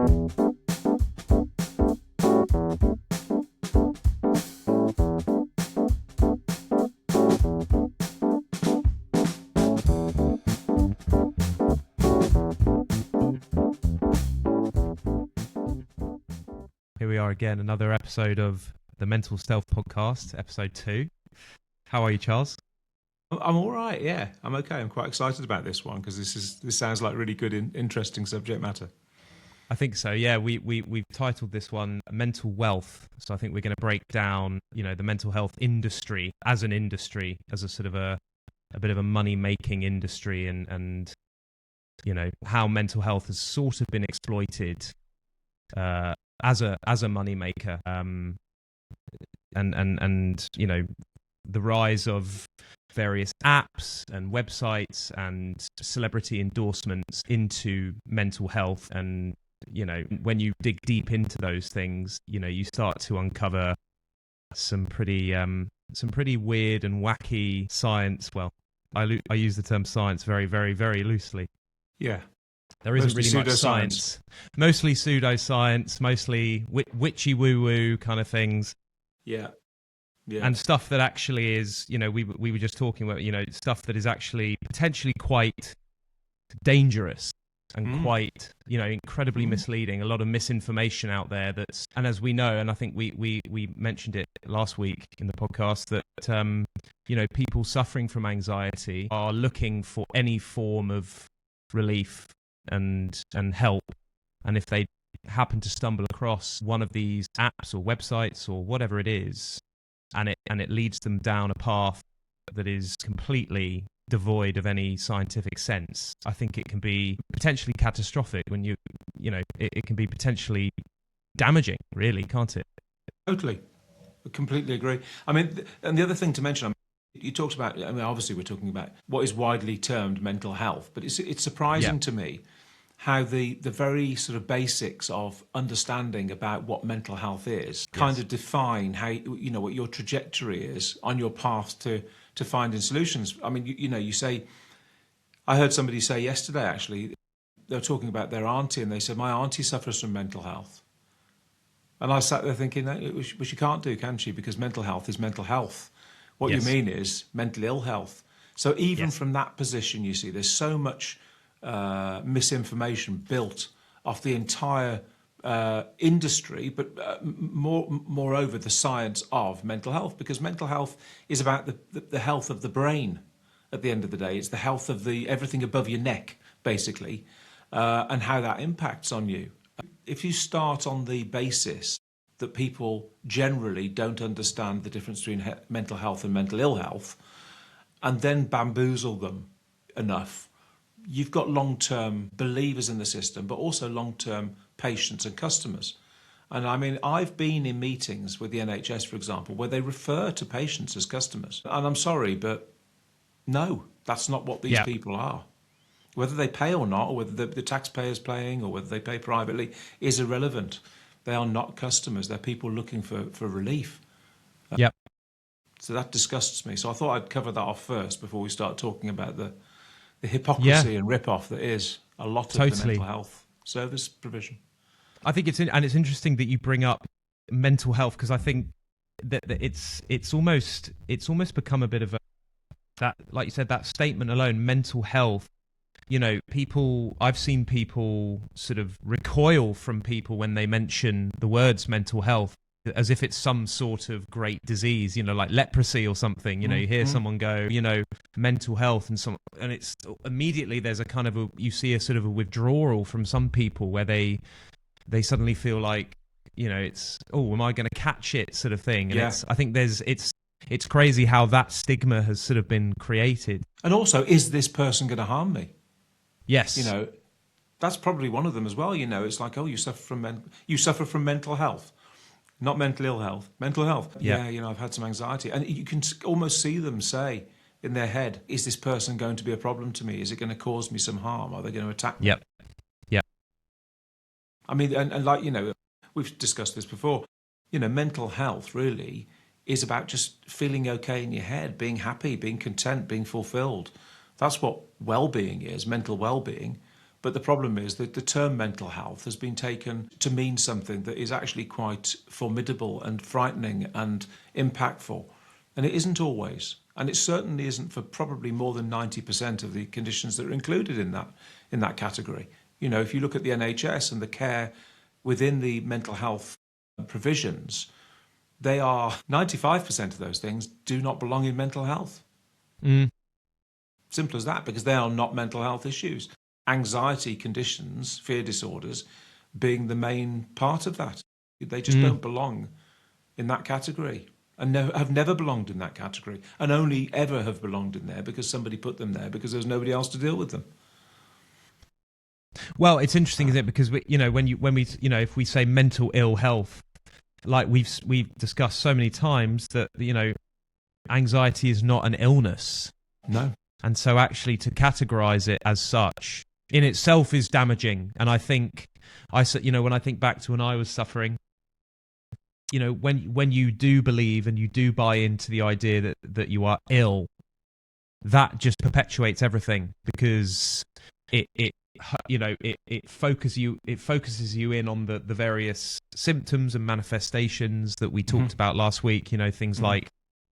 Here we are again, another episode of the Mental Stealth Podcast, episode 2. How are you, Charles? I'm all right, yeah. I'm okay. I'm quite excited about this one because this sounds like really good, interesting subject matter. I think so, yeah. We've titled this one Mental Wealth. So I think we're going to break down, the mental health industry, as a sort of a bit of a money-making industry and how mental health has sort of been exploited as a money maker, and the rise of various apps and websites and celebrity endorsements into mental health. And when you dig deep into those things, you start to uncover some pretty weird and wacky science. Well, I use the term science very, very, very loosely. Yeah. There isn't really much science. Mostly pseudoscience, mostly witchy woo-woo kind of things. Yeah. Yeah. And stuff that actually is, we were just talking about, stuff that is actually potentially quite dangerous and quite, incredibly misleading. A lot of misinformation out there and as we know, and I think we mentioned it last week in the podcast, that, people suffering from anxiety are looking for any form of relief and help, and if they happen to stumble across one of these apps or websites or whatever it is, and it leads them down a path that is completely devoid of any scientific sense, I think it can be potentially catastrophic. When it can be potentially damaging, really, can't it? Totally, I completely agree. I mean, and the other thing to mention, you talked about, obviously we're talking about what is widely termed mental health, but it's surprising to me how the very sort of basics of understanding about what mental health is kind of define how, what your trajectory is on your path to finding solutions. I mean, you say, I heard somebody say yesterday, actually, they were talking about their auntie, and they said, my auntie suffers from mental health. And I sat there thinking, well, she can't do, can she? Because mental health is mental health. What you mean is mental ill health. So even from that position, you see, there's so much misinformation built off the entire industry, but moreover, the science of mental health, because mental health is about the health of the brain at the end of the day. It's the health of everything above your neck, basically, and how that impacts on you. If you start on the basis that people generally don't understand the difference between mental health and mental ill health, and then bamboozle them enough, you've got long-term believers in the system, but also long-term patients and customers. And I mean, I've been in meetings with the NHS, for example, where they refer to patients as customers. And I'm sorry, but no, that's not what these people are. Whether they pay or not, or whether the taxpayer's paying, or whether they pay privately, is irrelevant. They are not customers. They're people looking for relief. Yep. So that disgusts me. So I thought I'd cover that off first before we start talking about the hypocrisy and rip-off that is a lot of the mental health service provision. I think it's interesting that you bring up mental health, because I think that it's almost become a bit of that, like you said, that statement alone, mental health. I've seen people sort of recoil from people when they mention the words mental health, as if it's some sort of great disease, like leprosy or something. You hear someone go, mental health, and it's immediately there's a kind of you see a sort of a withdrawal from some people where they suddenly feel like, it's, oh, am I going to catch it, sort of thing. And I think it's crazy how that stigma has sort of been created. And also, is this person going to harm me? Yes. That's probably one of them as well. It's like, oh, you suffer from mental health. Not mental ill health, mental health. Yeah, I've had some anxiety. And you can almost see them say in their head, is this person going to be a problem to me? Is it going to cause me some harm? Are they going to attack me? Yep. I mean, and like, we've discussed this before, mental health really is about just feeling okay in your head, being happy, being content, being fulfilled. That's what well-being is, mental well-being. But the problem is that the term mental health has been taken to mean something that is actually quite formidable and frightening and impactful. And it isn't always. And it certainly isn't for probably more than 90% of the conditions that are included in that category. You know, if you look at the NHS and the care within the mental health provisions, they are 95% of those things do not belong in mental health. Simple as that, because they are not mental health issues. Anxiety conditions, fear disorders, being the main part of that. They just don't belong in that category, and have never belonged in that category, and only ever have belonged in there because somebody put them there because there's nobody else to deal with them. Well, it's interesting, isn't it? Because if we say mental ill health, like we've discussed so many times that anxiety is not an illness. No. And so actually to categorize it as such in itself is damaging. And I think when I think back to when I was suffering, when you do believe and you do buy into the idea that you are ill, that just perpetuates everything, because it focuses you in on the various symptoms and manifestations that we talked about last week, things like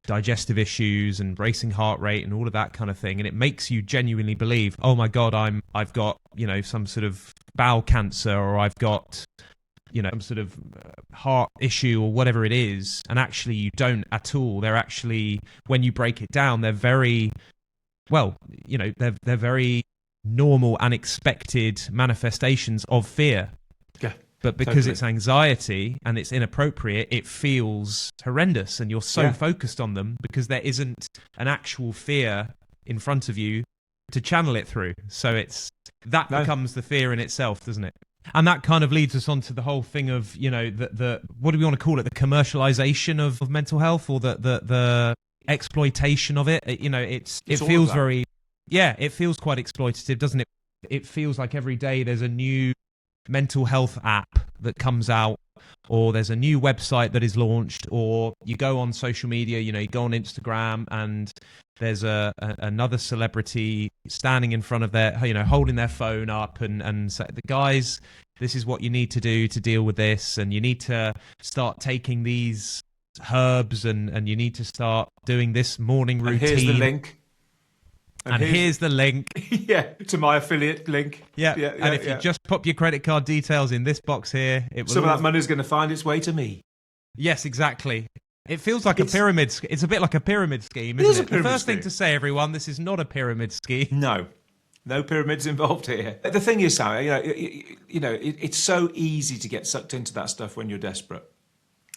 digestive issues and racing heart rate and all of that kind of thing. And it makes you genuinely believe, oh my God, I've got, some sort of bowel cancer, or I've got, some sort of heart issue or whatever it is. And actually you don't at all. They're actually, when you break it down, they're very, they're very normal and expected manifestations of fear. Yeah. But because it's anxiety and it's inappropriate, it feels horrendous, and you're so focused on them because there isn't an actual fear in front of you to channel it through. So becomes the fear in itself, doesn't it? And that kind of leads us on to the whole thing of, the what do we want to call it? The commercialization of mental health, or the exploitation of it. It feels very, it feels quite exploitative, doesn't it? It feels like every day there's a new mental health app that comes out, or there's a new website that is launched, or you go on social media, you go on Instagram and there's another celebrity standing in front of their, holding their phone up and say, the guys, this is what you need to do to deal with this, and you need to start taking these herbs, and you need to start doing this morning routine. And here's the link. And here's the link. To my affiliate link. Yeah. And if you just pop your credit card details in this box here, some of that money is going to find its way to me. Yes, exactly. It feels like a pyramid. It's a bit like a pyramid scheme, isn't it? The first thing to say, everyone, this is not a pyramid scheme. No pyramids involved here. The thing is, Sam, it's so easy to get sucked into that stuff when you're desperate.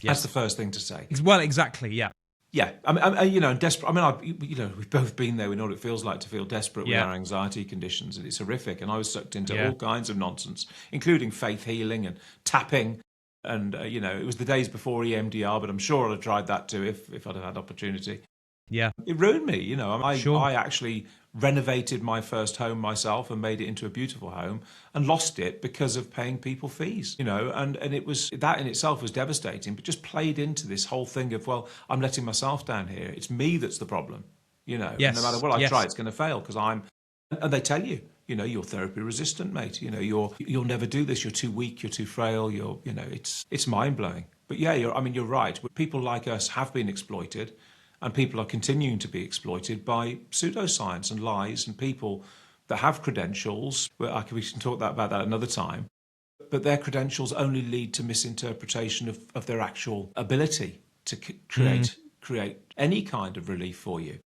Yes. That's the first thing to say. Well, exactly. Yeah. Yeah, and desperate. We've both been there. We know what it feels like to feel desperate with our anxiety conditions, and it's horrific. And I was sucked into all kinds of nonsense, including faith healing and tapping. And it was the days before EMDR, but I'm sure I'd have tried that too if I'd have had opportunity. Yeah, it ruined me. I actually renovated my first home myself and made it into a beautiful home, and lost it because of paying people fees. And it was, that in itself was devastating, but just played into this whole thing of, well, I'm letting myself down here. It's me that's the problem. Yes. No matter what I try, it's going to fail because and they tell you, you're therapy resistant, mate. You'll never do this. You're too weak. You're too frail. It's mind blowing. But you're right. People like us have been exploited. And people are continuing to be exploited by pseudoscience and lies, and people that have credentials. We can talk about that another time. But their credentials only lead to misinterpretation of their actual ability to create any kind of relief for you.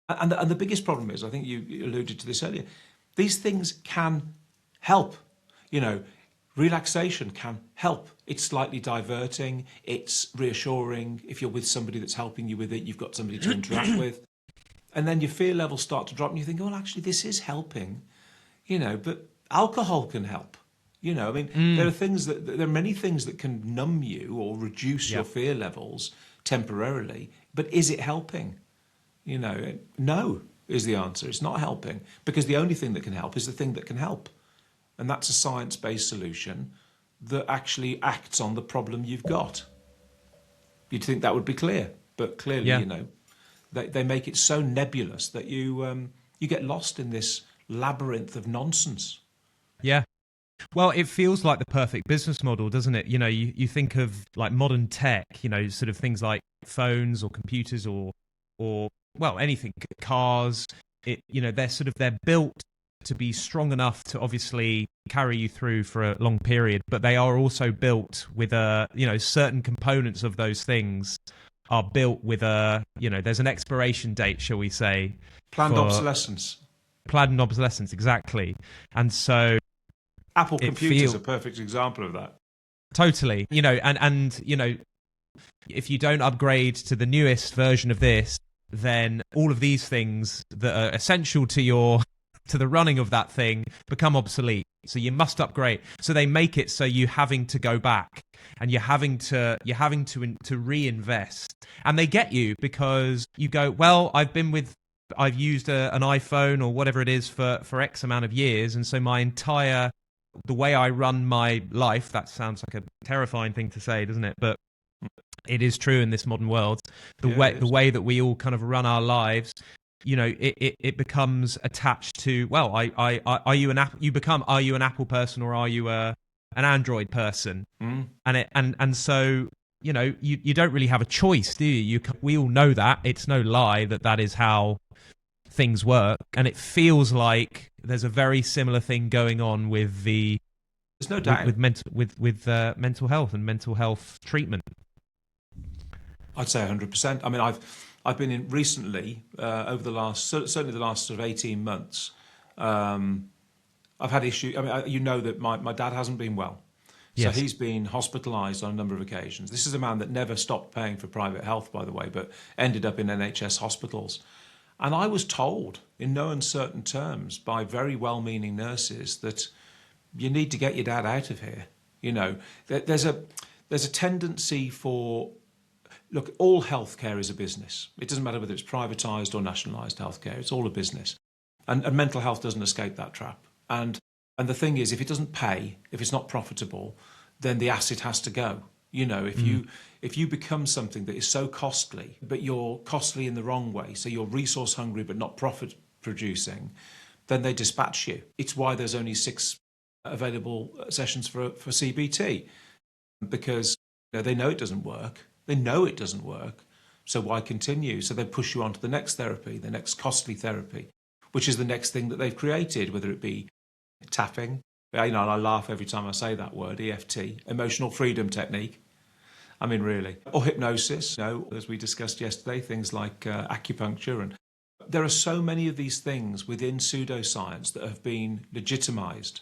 And the biggest problem is, I think you alluded to this earlier, these things can help. Relaxation can help. It's slightly diverting. It's reassuring. If you're with somebody that's helping you with it, you've got somebody to interact with. And then your fear levels start to drop and you think, oh, well, actually, this is helping. But alcohol can help. There are many things that can numb you or reduce your fear levels temporarily. But is it helping? No is the answer. It's not helping, because the only thing that can help is the thing that can help. And that's a science-based solution that actually acts on the problem you've got. You'd think that would be clear, but clearly, they make it so nebulous that you get lost in this labyrinth of nonsense. Yeah, Well, it feels like the perfect business model, doesn't it? You know, you think of like modern tech, you know, sort of things like phones or computers or well, anything, cars. You know, they're built to be strong enough to obviously carry you through for a long period, but they are also built with certain components of those things are built with there's an expiration date, shall we say, Planned for obsolescence. planned obsolescence, exactly. And so Apple it computers feels are a perfect example of that. totally, and if you don't upgrade to the newest version of this, then all of these things that are essential to the running of that thing become obsolete. So you must upgrade. So they make it so you're having to go back and you're having to reinvest. And they get you because you go, well, I've used an iPhone or whatever it is for X amount of years, and so the way I run my life, that sounds like a terrifying thing to say, doesn't it? But it is true in this modern world. The way that we all kind of run our lives, it becomes attached to, well, are you an Apple person or are you an Android person? And so you don't really have a choice, do you? We all know that. It's no lie that is how things work, and it feels like there's a very similar thing going on with there's no doubt with mental health and mental health treatment. I'd say 100%. I mean, I've been in recently over the last certainly the last sort of 18 months. I've had issues. I mean, that my dad hasn't been well. So he's been hospitalised on a number of occasions. This is a man that never stopped paying for private health, by the way, but ended up in NHS hospitals. And I was told in no uncertain terms by very well-meaning nurses that you need to get your dad out of here. There's a tendency for, look, all healthcare is a business. It doesn't matter whether it's privatised or nationalised healthcare. It's all a business. And mental health doesn't escape that trap. And the thing is, if it doesn't pay, if it's not profitable, then the asset has to go. If you become something that is so costly, but you're costly in the wrong way, so you're resource hungry but not profit producing, then they dispatch you. It's why there's only 6 available sessions for CBT, because they know it doesn't work. They know it doesn't work. So why continue? So they push you on to the next therapy, the next costly therapy, which is the next thing that they've created, whether it be tapping. And I laugh every time I say that word, EFT, emotional freedom technique. I mean, really. Or hypnosis, as we discussed yesterday, things like acupuncture. And there are so many of these things within pseudoscience that have been legitimized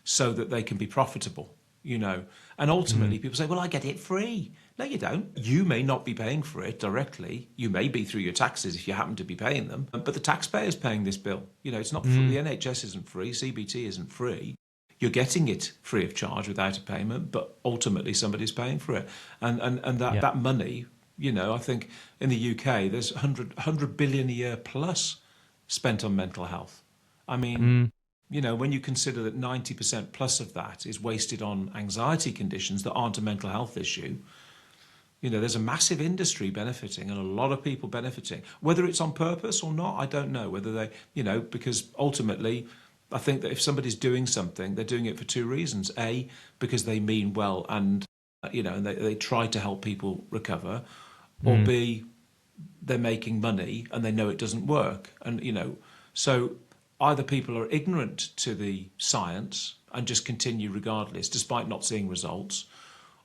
so that they can be profitable, And ultimately people say, well, I get it free. No, you don't. You may not be paying for it directly. You may be through your taxes if you happen to be paying them. But the taxpayer's paying this bill. It's not free. The NHS isn't free. CBT isn't free. You're getting it free of charge without a payment, but ultimately somebody's paying for it. And that money, I think in the UK, there's 100 billion a year plus spent on mental health. I mean, when you consider that 90% plus of that is wasted on anxiety conditions that aren't a mental health issue, there's a massive industry benefiting and a lot of people benefiting. Whether it's on purpose or not, I don't know. Whether they, because ultimately, I think that if somebody's doing something, they're doing it for 2 reasons. A, because they mean well and, and they try to help people recover. Or B, they're making money and they know it doesn't work. And, so either people are ignorant to the science and just continue regardless, despite not seeing results,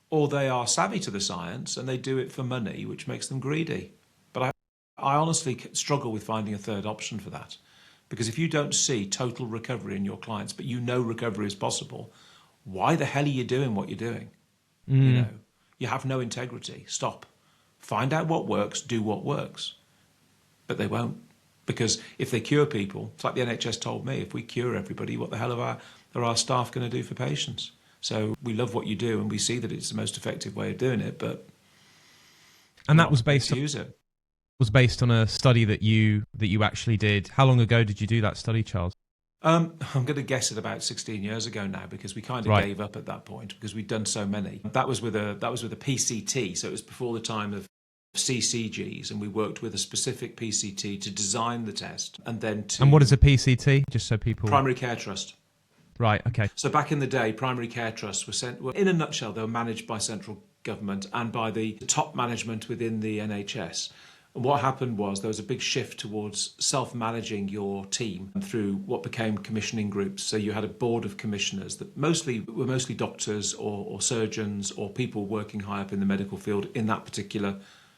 or they are savvy to the science and they do it for money, which makes them greedy. But I honestly struggle with finding a third option for that. Because if you don't see total recovery in your clients, but recovery is possible, why the hell are you doing what you're doing? You have no integrity. Stop. Find out what works, do what works. But they won't. Because if they cure people, it's like the NHS told me, if we cure everybody, what the hell are our staff going to do for patients? So we love what you do and we see that it's the most effective way of doing it, but that was based on use it. Was based on a study that you actually did. How long ago did you do that study, Charles? I'm going to guess it about 16 years ago now, because we kind of gave up at that point because we'd done so many. That was with a PCT, so it was before the time of CCGs, and we worked with a specific PCT to design the test, and then And what is a PCT? Just so people. Primary Care Trust. Right. Okay. So back in the day, primary care trusts were, in a nutshell, they were managed by central government and by the top management within the NHS. And what happened was there was a big shift towards self-managing your team through what became commissioning groups. So you had a board of commissioners that were mostly doctors or surgeons or people working high up in the medical field in that particular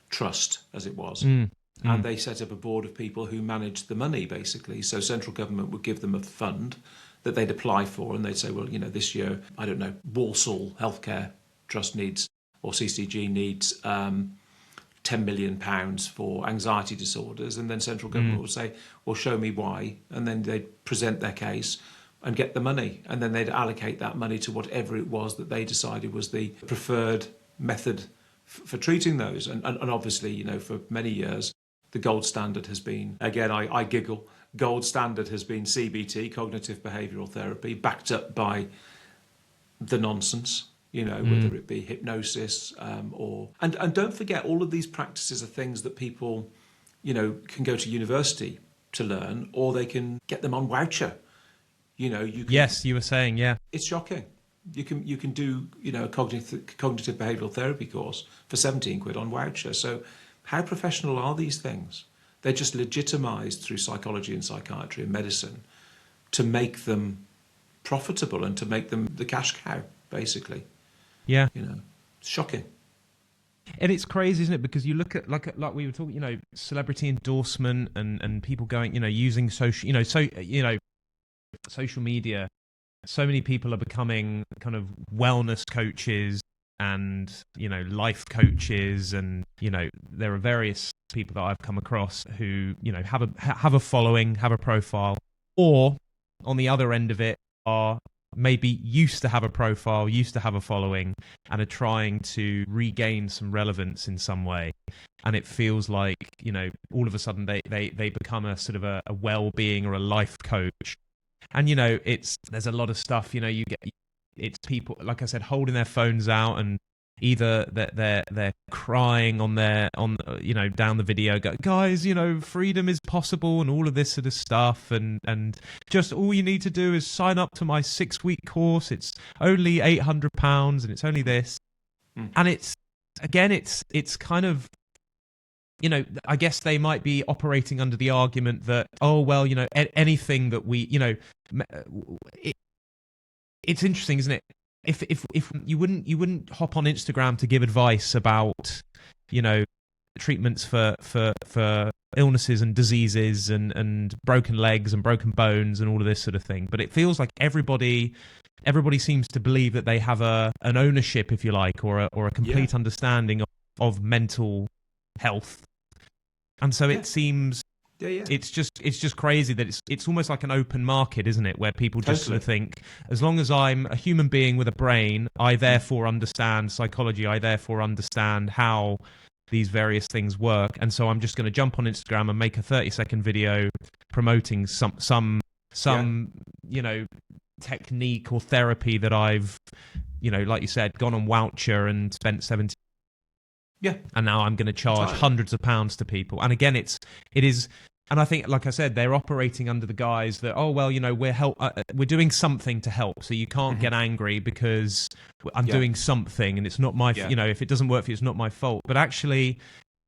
trust, as it was. And they set up a board of people who managed the money, basically. So central government would give them a fund that they'd apply for, and they'd say, well, this year, I don't know, Walsall Healthcare Trust needs, or CCG needs £10 million for anxiety disorders. And then central government would say, well, show me why. And then they'd present their case and get the money. And then they'd allocate that money to whatever it was that they decided was the preferred method for treating those. And obviously, for many years, the gold standard has been, again, I giggle, gold standard has been CBT, cognitive behavioural therapy, backed up by the nonsense, whether it be hypnosis or... And don't forget, all of these practices are things that people, can go to university to learn, or they can get them on voucher. You can, yes, you were saying, yeah. It's shocking. You can do, a cognitive behavioural therapy course for 17 quid on voucher. So how professional are these things? They're just legitimised through psychology and psychiatry and medicine to make them profitable and to make them the cash cow, basically. Yeah. It's shocking. And it's crazy, isn't it? Because you look at like we were talking, celebrity endorsement and people going, using social, social media. So many people are becoming kind of wellness coaches and, life coaches, and, there are various people that I've come across who, have a following, have a profile, or on the other end of it are maybe used to have a profile, used to have a following, and are trying to regain some relevance in some way. And it feels like, all of a sudden they become a sort of a well-being or a life coach. And, there's a lot of stuff, it's people, like I said, holding their phones out, and either they're crying down the video, guys, freedom is possible and all of this sort of stuff, and just all you need to do is sign up to my 6-week course. It's only £800 and it's only this. And it's kind of, I guess they might be operating under the argument that, oh, well, anything that we, it's interesting, isn't it? If you wouldn't hop on Instagram to give advice about, treatments for illnesses and diseases and broken legs and broken bones and all of this sort of thing. But it feels like everybody seems to believe that they have an ownership, if you like, or a complete understanding of mental health. And so it seems it's just crazy that it's almost like an open market, isn't it? Where people just sort of think, as long as I'm a human being with a brain, I therefore understand psychology, I therefore understand how these various things work. And so I'm just going to jump on Instagram and make a 30-second video promoting some technique or therapy that I've, like you said, gone on voucher and spent 70. Yeah. And now I'm going to charge hundreds of pounds to people. And again, it is, and I think, like I said, they're operating under the guise that, oh, well, we're doing something to help. So you can't get angry because I'm doing something and it's not my, if it doesn't work for you, it's not my fault. But actually,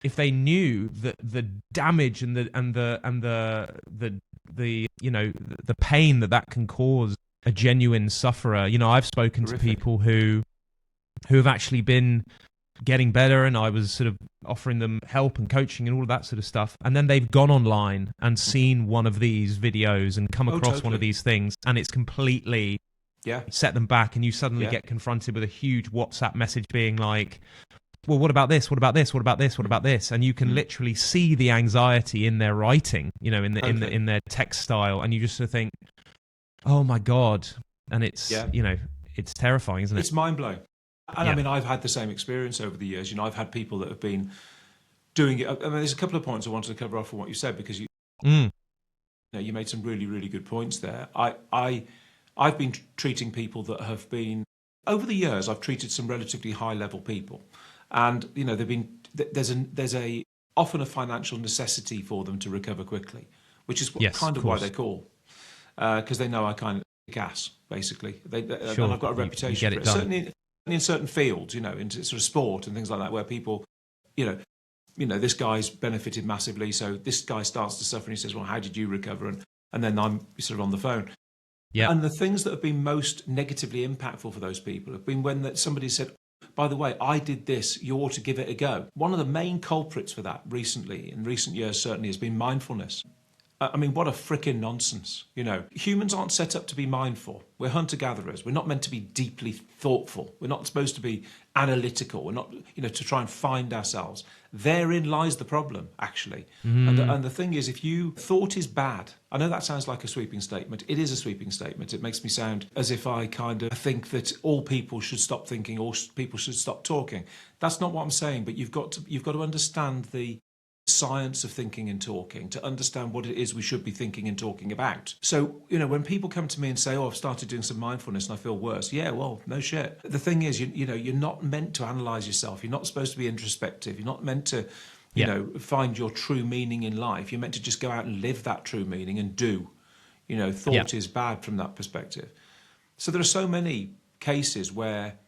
if they knew the damage and the pain that can cause a genuine sufferer, I've spoken to people who have actually been getting better, and I was sort of offering them help and coaching and all of that sort of stuff, and then they've gone online and seen one of these videos and come across one of these things, and it's completely set them back, and you suddenly get confronted with a huge WhatsApp message being like, well, what about this? What about this? What about this? What about this? And you can literally see the anxiety in their writing, in their text style, and you just sort of think, oh my God. And it's, it's terrifying, isn't it? It's mind-blowing. And I mean, I've had the same experience over the years. I've had people that have been doing it. I mean, there's a couple of points I wanted to cover off from what you said, because you made some really, really good points there. I've been treating people that have been, over the years, I've treated some relatively high-level people, and there's often a financial necessity for them to recover quickly, which is kind of why they call, because they know I kind of gas, basically. Sure. And I've got a reputation get for it it. done. Certainly in certain fields, in sort of sport and things like that, where people, this guy's benefited massively. So this guy starts to suffer and he says, well, how did you recover? And then I'm sort of on the phone. Yeah. And the things that have been most negatively impactful for those people have been when somebody said, by the way, I did this, you ought to give it a go. One of the main culprits for that recently, in recent years certainly, has been mindfulness. I mean, what a frickin' nonsense. Humans aren't set up to be mindful. We're hunter-gatherers. We're not meant to be deeply thoughtful. We're not supposed to be analytical. We're not, to try and find ourselves. Therein lies the problem, actually. And the thing is, if thought is bad, I know that sounds like a sweeping statement. It is a sweeping statement. It makes me sound as if I kind of think that all people should stop thinking, all people should stop talking. That's not what I'm saying, but you've got to understand the science of thinking and talking to understand what it is we should be thinking and talking about. So, when people come to me and say, oh, I've started doing some mindfulness and I feel worse. Yeah, well, no shit. The thing is, you're not meant to analyze yourself. You're not supposed to be introspective. You're not meant to, find your true meaning in life. You're meant to just go out and live that true meaning and do. Thought is bad from that perspective. So there are so many cases where,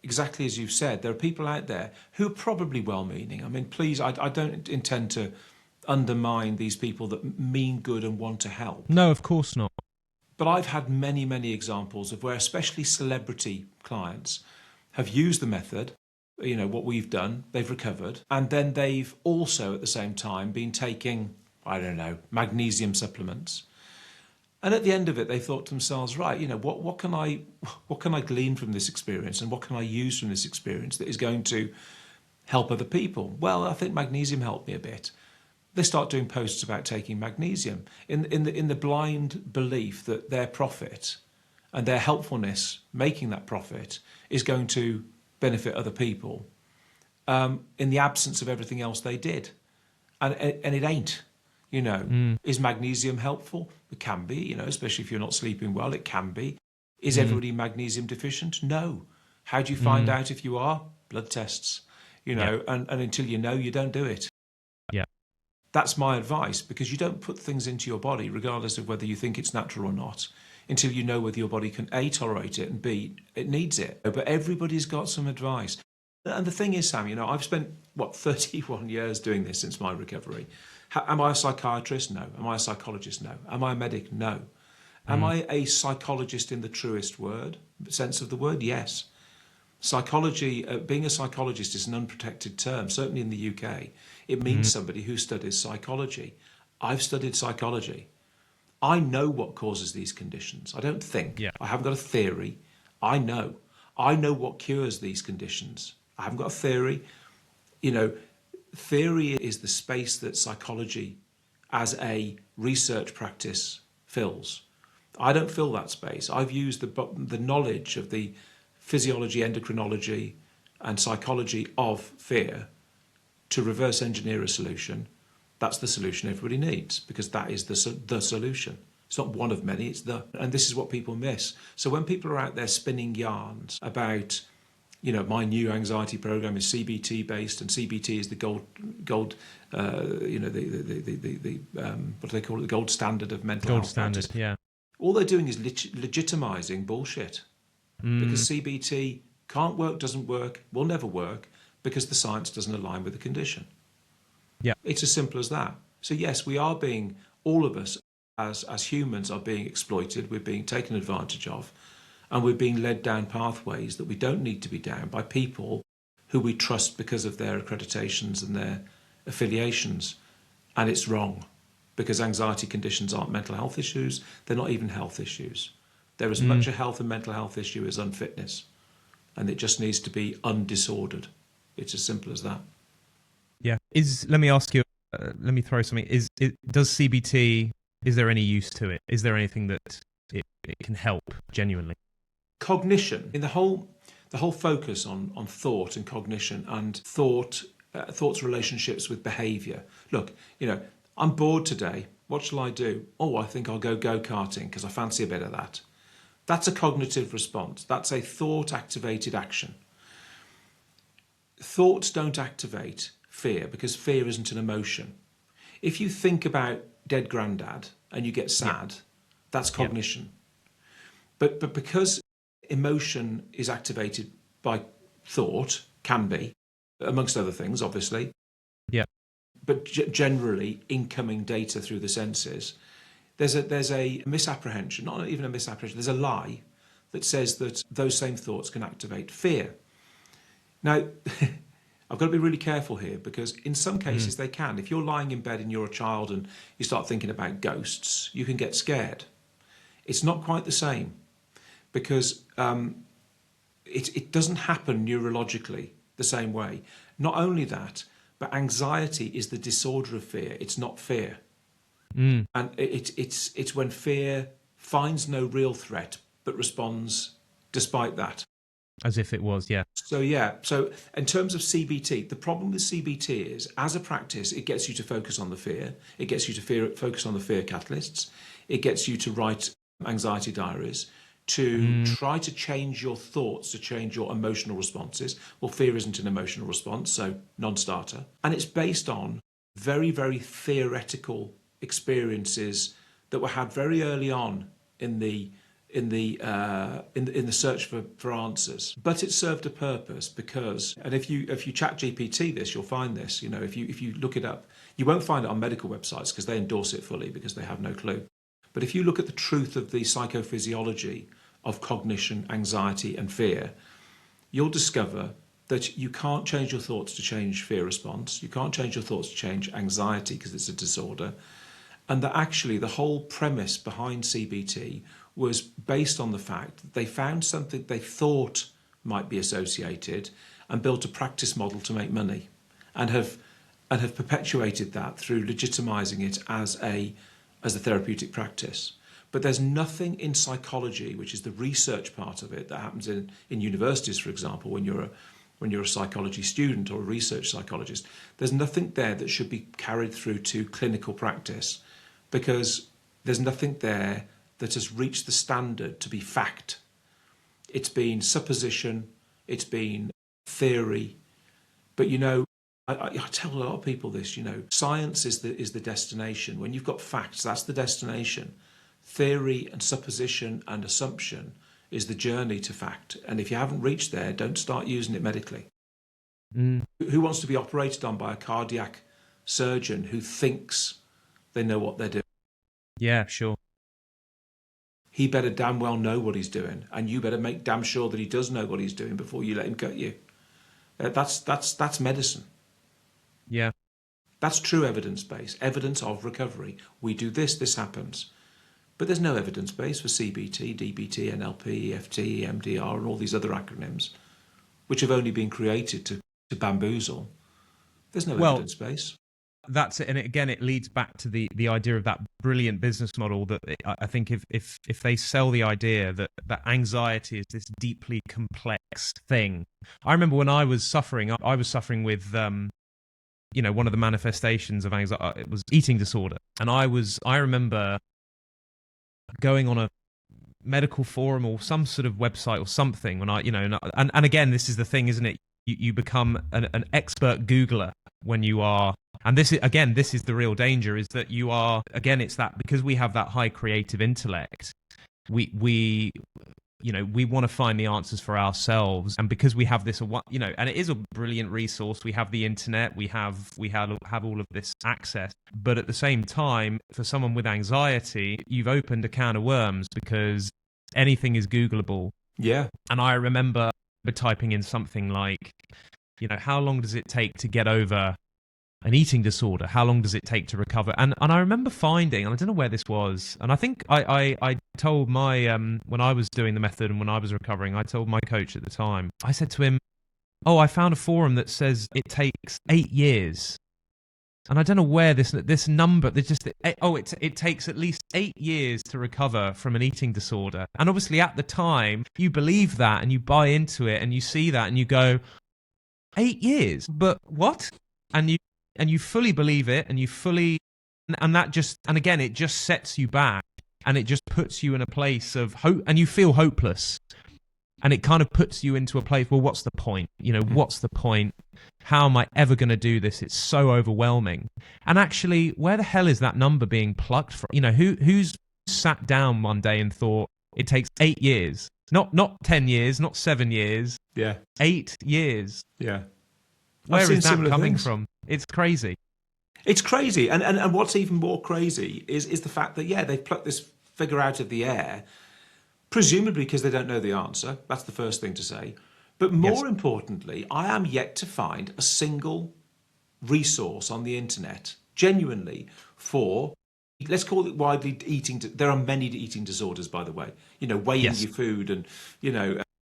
exactly as you've said, there are people out there who are probably well-meaning. I mean, please, I don't intend to undermine these people that mean good and want to help. No, of course not. But I've had many, many examples of where especially celebrity clients have used the method, what we've done, they've recovered, and then they've also at the same time been taking, I don't know, magnesium supplements. And at the end of it, they thought to themselves, right, what can I glean from this experience and what can I use from this experience that is going to help other people? Well, I think magnesium helped me a bit. They start doing posts about taking magnesium in the blind belief that their profit and their helpfulness, making that profit, is going to benefit other people in the absence of everything else they did. And it ain't. Is magnesium helpful? It can be, especially if you're not sleeping well, it can be. Is everybody magnesium deficient? No. How do you find out if you are? Blood tests, and until you know, you don't do it. Yeah. That's my advice, because you don't put things into your body, regardless of whether you think it's natural or not, until you know whether your body can A, tolerate it, and B, it needs it. But everybody's got some advice. And the thing is, Sam, I've spent, 31 years doing this since my recovery. Am I a psychiatrist? No. Am I a psychologist? No. Am I a medic? No. Am I a psychologist in the truest sense of the word? Yes. Psychology, being a psychologist is an unprotected term, certainly in the UK. It means somebody who studies psychology. I've studied psychology. I know what causes these conditions. I don't think. Yeah. I haven't got a theory. I know. I know what cures these conditions. I haven't got a theory. Theory is the space that psychology as a research practice fills. I don't fill that space. I've used the knowledge of the physiology, endocrinology, and psychology of fear to reverse engineer a solution. That's the solution everybody needs, because that is the solution. It's not one of many, and this is what people miss. So when people are out there spinning yarns about, my new anxiety program is CBT based, and CBT is the gold, what do they call it? The gold standard of mental health. Gold standard, practice. yeah. All they're doing is legitimizing bullshit, because CBT can't work, doesn't work, will never work, because the science doesn't align with the condition. Yeah, it's as simple as that. So yes, we are being, all of us as humans are being exploited. We're being taken advantage of. And we're being led down pathways that we don't need to be down by people who we trust because of their accreditations and their affiliations. And it's wrong, because anxiety conditions aren't mental health issues. They're not even health issues. They're as much a health and mental health issue as unfitness. And it just needs to be undisordered. It's as simple as that. Yeah. Let me ask you, let me throw something. Does CBT, is there any use to it? Is there anything that it can help genuinely? Cognition, in the whole focus on thought and cognition and thought's relationships with behaviour. Look, I'm bored today. What shall I do? Oh, I think I'll go-karting because I fancy a bit of that. That's a cognitive response. That's a thought-activated action. Thoughts don't activate fear, because fear isn't an emotion. If you think about dead granddad and you get sad, that's cognition. But because emotion is activated by thought, can be, amongst other things, obviously, Yeah. but generally incoming data through the senses, there's a misapprehension, not even a misapprehension, there's a lie that says that those same thoughts can activate fear. Now, I've got to be really careful here, because in some cases they can. If you're lying in bed and you're a child and you start thinking about ghosts, you can get scared. It's not quite the same, because it doesn't happen neurologically the same way. Not only that, but anxiety is the disorder of fear. It's not fear. And it's when fear finds no real threat but responds despite that. As if it was, yeah. So in terms of CBT, the problem with CBT is, as a practice, it gets you to focus on the fear. It gets you to focus on the fear catalysts. It gets you to write anxiety diaries, to try to change your thoughts, to change your emotional responses. Well, fear isn't an emotional response, so non-starter. And it's based on very, very theoretical experiences that were had very early on in the search for answers. But it served a purpose, because, and if you chat GPT this, you'll find this. You know, if you look it up, you won't find it on medical websites because they endorse it fully because they have no clue. But if you look at the truth of the psychophysiology of cognition, anxiety, and fear, you'll discover that you can't change your thoughts to change fear response. You can't change your thoughts to change anxiety because it's a disorder. And that actually the whole premise behind CBT was based on the fact that they found something they thought might be associated and built a practice model to make money, and have perpetuated that through legitimizing it as a therapeutic practice. But there's nothing in psychology, which is the research part of it, that happens in universities, for example, when you're a psychology student or a research psychologist. There's nothing there that should be carried through to clinical practice, because there's nothing there that has reached the standard to be fact. It's been supposition, it's been theory. But I tell a lot of people this, science is the destination. When you've got facts, that's the destination. Theory and supposition and assumption is the journey to fact. And if you haven't reached there, don't start using it medically. Who wants to be operated on by a cardiac surgeon who thinks they know what they're doing? Yeah, sure. He better damn well know what he's doing, and you better make damn sure that he does know what he's doing before you let him cut you. That's medicine. Yeah. That's true evidence base, evidence of recovery. We do this happens. But there's no evidence base for CBT, DBT, NLP, EFT, EMDR, and all these other acronyms, which have only been created to bamboozle. There's no evidence base. That's it. And again, it leads back to the idea of that brilliant business model that I think if they sell the idea that anxiety is this deeply complex thing. I remember when I was suffering with, one of the manifestations of anxiety, it was eating disorder. And I remember going on a medical forum or some sort of website or something when and again, this is the thing, isn't it? You become an expert Googler when you are, and this is the real danger, is that you are, again, it's that because we have that high creative intellect, we want to find the answers for ourselves, and because we have this, and it is a brilliant resource. We have the internet, we have all of this access, but at the same time, for someone with anxiety, you've opened a can of worms because anything is Googleable. Yeah, and I remember typing in something like, how long does it take to get over an eating disorder? How long does it take to recover? And I remember finding, and I don't know where this was, and I think I told my, when I was doing the method and when I was recovering, I told my coach at the time, I said to him, I found a forum that says it takes 8 years. And I don't know where this number, it takes at least 8 years to recover from an eating disorder. And obviously at the time, you believe that and you buy into it and you see that and you go, 8 years? But what? And you fully believe it, and you fully, and that just, and again, it just sets you back, and it just puts you in a place of hope, and you feel hopeless. And it kind of puts you into a place, well, what's the point? What's the point? How am I ever going to do this? It's so overwhelming. And actually, where the hell is that number being plucked from? Who's sat down one day and thought, It takes 8 years. Not 10 years, not 7 years. Yeah. 8 years. Yeah. Where is that coming from? It's crazy. It's crazy. And what's even more crazy is the fact that, they've plucked this figure out of the air, presumably because they don't know the answer. That's the first thing to say. But more importantly, I am yet to find a single resource on the internet, genuinely, for, let's call it widely eating. There are many eating disorders, by the way. Weighing your food and,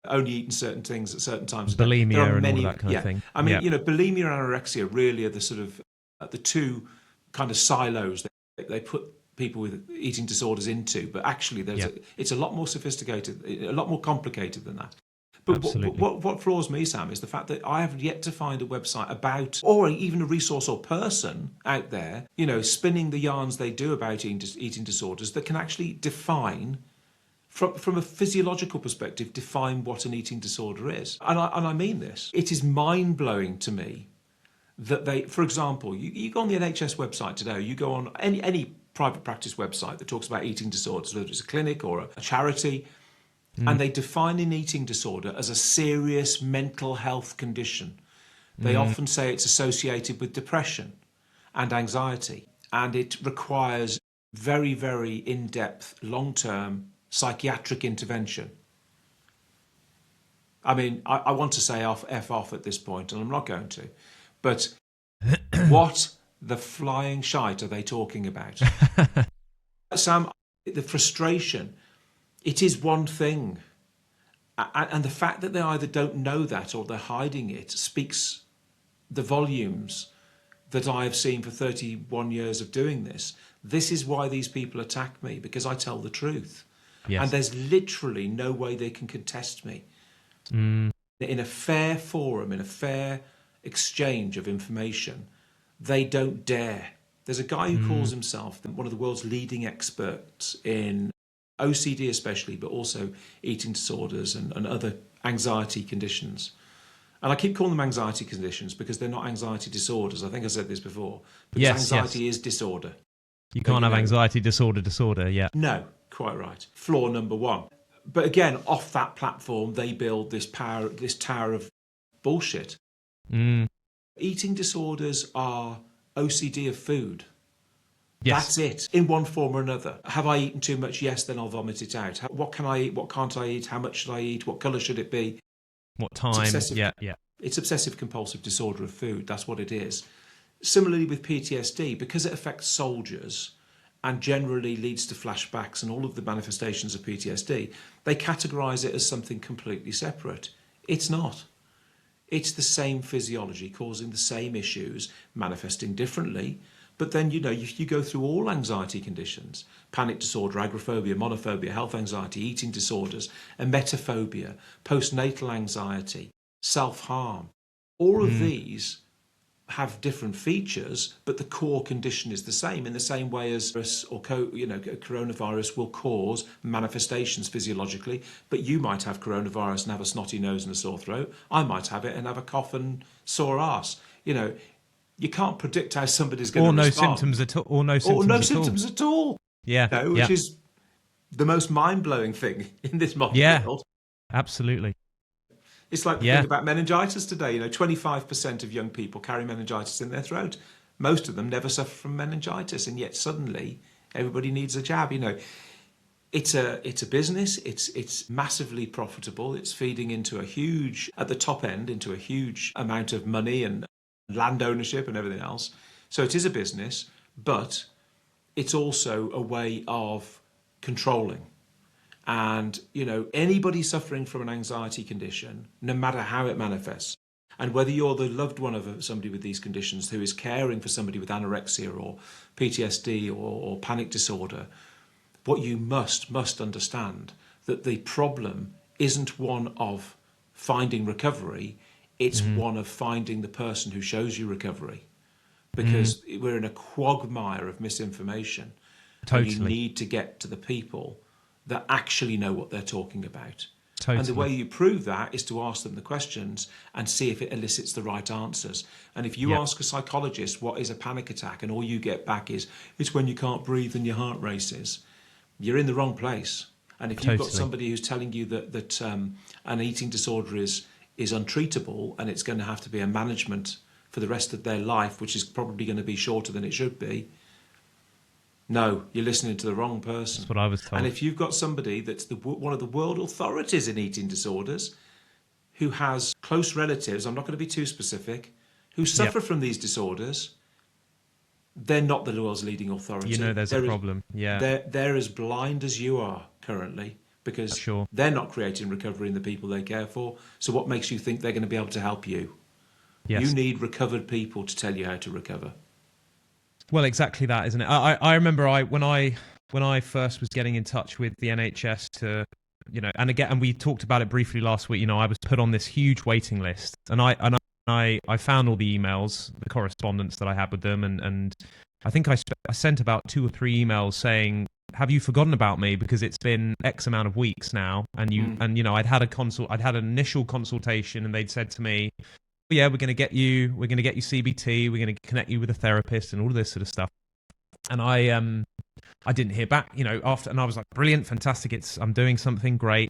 only eating certain things at certain times. Bulimia there are and many, all that kind of thing. I mean, bulimia and anorexia really are the sort of the two kind of silos that they put people with eating disorders into. But actually, it's a lot more sophisticated, a lot more complicated than that. But what floors me, Sam, is the fact that I have yet to find a website about, or even a resource or person out there, spinning the yarns they do about eating disorders that can actually define, from a physiological perspective, define what an eating disorder is. And I mean this. It is mind-blowing to me that they, for example, you go on the NHS website today, you go on any private practice website that talks about eating disorders, whether it's a clinic or a charity, and they define an eating disorder as a serious mental health condition. They often say it's associated with depression and anxiety, and it requires very, very in-depth, long-term psychiatric intervention. I mean, I want to say F off at this point, and I'm not going to, but what the flying shite are they talking about? Sam, the frustration, it is one thing. And the fact that they either don't know that or they're hiding it speaks the volumes that I have seen for 31 years of doing this. This is why these people attack me, because I tell the truth. Yes. And there's literally no way they can contest me. In a fair forum, in a fair exchange of information, they don't dare. There's a guy who calls himself one of the world's leading experts in OCD especially, but also eating disorders and other anxiety conditions. And I keep calling them anxiety conditions because they're not anxiety disorders. I think I said this before. Because anxiety is disorder. You can't have anxiety disorder, yeah. No, quite right. Flaw number one. But again, off that platform, they build this tower of bullshit. Eating disorders are OCD of food. Yes. That's it, in one form or another. Have I eaten too much? Yes, then I'll vomit it out. What can I eat? What can't I eat? How much should I eat? What colour should it be? What time? It's obsessive compulsive disorder of food. That's what it is. Similarly with PTSD, because it affects soldiers and generally leads to flashbacks and all of the manifestations of PTSD, they categorise it as something completely separate. It's not. It's the same physiology causing the same issues, manifesting differently. But then, you go through all anxiety conditions, panic disorder, agoraphobia, monophobia, health anxiety, eating disorders, emetophobia, postnatal anxiety, self-harm. All of these have different features, but the core condition is the same, in the same way as coronavirus will cause manifestations physiologically. But you might have coronavirus and have a snotty nose and a sore throat. I might have it and have a cough and sore arse. You can't predict how somebody's going to respond. Or no symptoms at all. Yeah. Which is the most mind-blowing thing in this modern world. Absolutely. It's like the thing about meningitis today. 25% of young people carry meningitis in their throat. Most of them never suffer from meningitis, and yet suddenly everybody needs a jab. It's a business. It's massively profitable. It's feeding at the top end, into a huge amount of money and land ownership and everything else. So it is a business, but it's also a way of controlling. And, anybody suffering from an anxiety condition, no matter how it manifests, and whether you're the loved one of somebody with these conditions who is caring for somebody with anorexia or PTSD or panic disorder, what you must understand that the problem isn't one of finding recovery, it's one of finding the person who shows you recovery. Because we're in a quagmire of misinformation. Totally. And you need to get to the people that actually know what they're talking about. Totally. And the way you prove that is to ask them the questions and see if it elicits the right answers. And if you ask a psychologist what is a panic attack and all you get back is, it's when you can't breathe and your heart races, you're in the wrong place. And if you've got somebody who's telling you that an eating disorder is untreatable and it's going to have to be a management for the rest of their life, which is probably going to be shorter than it should be, no, you're listening to the wrong person. That's what I was told. And if you've got somebody that's one of the world authorities in eating disorders, who has close relatives, I'm not going to be too specific, who suffer from these disorders, they're not the world's leading authority. You know there's a problem. Yeah. They're as blind as you are currently, because they're not creating recovery in the people they care for. So what makes you think they're going to be able to help you? Yes. You need recovered people to tell you how to recover. Well, exactly that, isn't it? I remember when I first was getting in touch with the NHS to, and we talked about it briefly last week. I was put on this huge waiting list, and I found all the emails, the correspondence that I had with them, and I think I sent about 2 or 3 emails saying, "Have you forgotten about me? Because it's been X amount of weeks now." And I'd had an initial consultation, and they'd said to me, "Yeah, we're going to get you CBT, we're going to connect you with a therapist and all of this sort of stuff." And I didn't hear back, after, and I was like, brilliant, fantastic, I'm doing something great.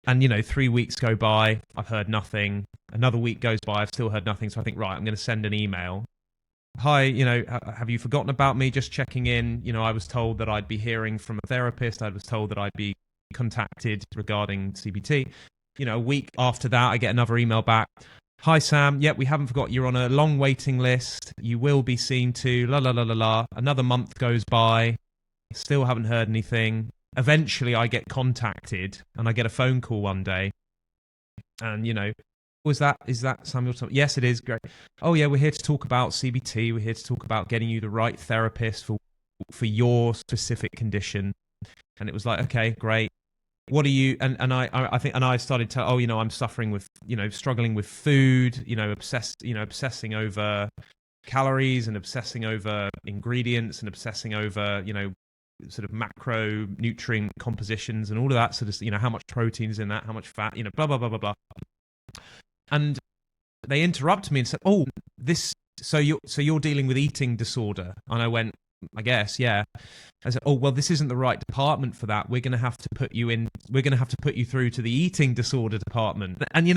And 3 weeks go by, I've heard nothing. Another week goes by, I've still heard nothing. So I think, right, I'm going to send an email. "Hi, have you forgotten about me? Just checking in. I was told that I'd be hearing from a therapist. I was told that I'd be contacted regarding CBT." A week after that, I get another email back. "Hi, Sam. Yep, we haven't forgot. You're on a long waiting list. You will be seen to la la la la la." Another month goes by. Still haven't heard anything. Eventually, I get contacted, and I get a phone call one day. And, is that Samuel Thompson? "Yes, it is. Great. Oh, yeah, we're here to talk about CBT. We're here to talk about getting you the right therapist for your specific condition." And it was like, okay, great. What are you? And I started to, I'm suffering with, struggling with food, obsessing over calories and obsessing over ingredients and obsessing over, sort of macronutrient compositions and all of that sort of, how much protein is in that, how much fat, blah, blah, blah, blah, blah. And they interrupted me and said, "Oh, so you're dealing with eating disorder?" And I went, "I guess, yeah." I said, "Oh, well, this isn't the right department for that. We're going to have to put you through to the eating disorder department." And,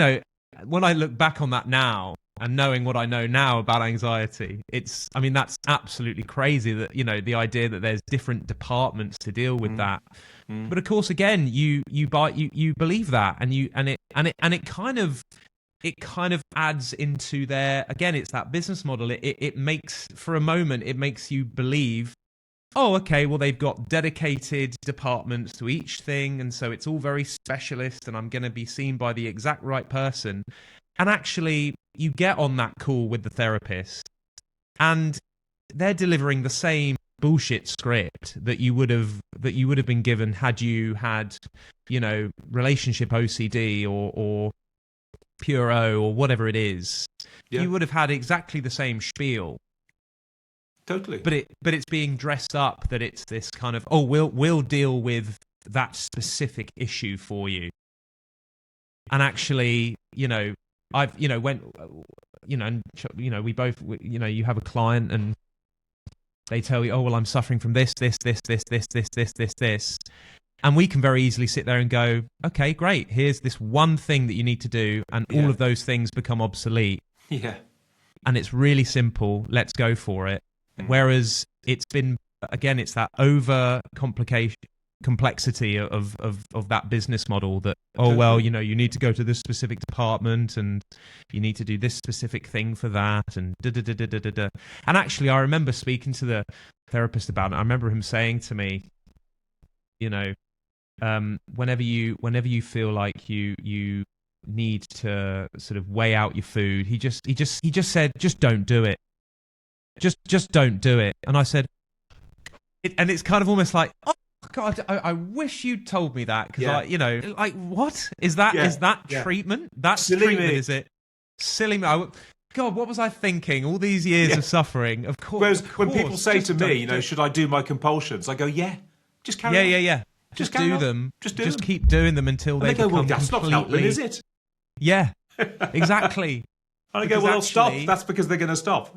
when I look back on that now and knowing what I know now about anxiety, that's absolutely crazy that, the idea that there's different departments to deal with that. But of course, again, you believe that, and it kind of adds into their, again, it's that business model. It makes, for a moment, it makes you believe, oh, okay, well, they've got dedicated departments to each thing, and so it's all very specialist, and I'm going to be seen by the exact right person. And actually, you get on that call with the therapist, and they're delivering the same bullshit script that you would have been given had you had, relationship OCD or Pure O or whatever it is. Yeah. You would have had exactly the same spiel. Totally. But it's being dressed up that it's this kind of, oh, we'll deal with that specific issue for you. And actually, I've, we both, you have a client and they tell you, "Oh, well, I'm suffering from this. And we can very easily sit there and go, "Okay, great. Here's this one thing that you need to do." And all of those things become obsolete. Yeah. And it's really simple. Let's go for it. Whereas it's been, again, it's that complexity of that business model that, oh, well, you need to go to this specific department and you need to do this specific thing for that and da-da-da-da-da-da. And actually, I remember speaking to the therapist about it. I remember him saying to me, whenever you feel like you need to sort of weigh out your food, he just said, "Just don't do it. Just don't do it." And I said, and it's kind of almost like, oh God, I wish you'd told me that, because what is that? Is that treatment? That's silly treatment, me. Is it? Silly me. God, what was I thinking? All these years of suffering. Of course. Whereas when people say to me, should I do my compulsions? I go, yeah, just carry on. Yeah. Just do them. Just keep doing them until they become well, that's completely... not helping, is it? Yeah, exactly. And I go, well, they'll stop. That's because they're going to stop.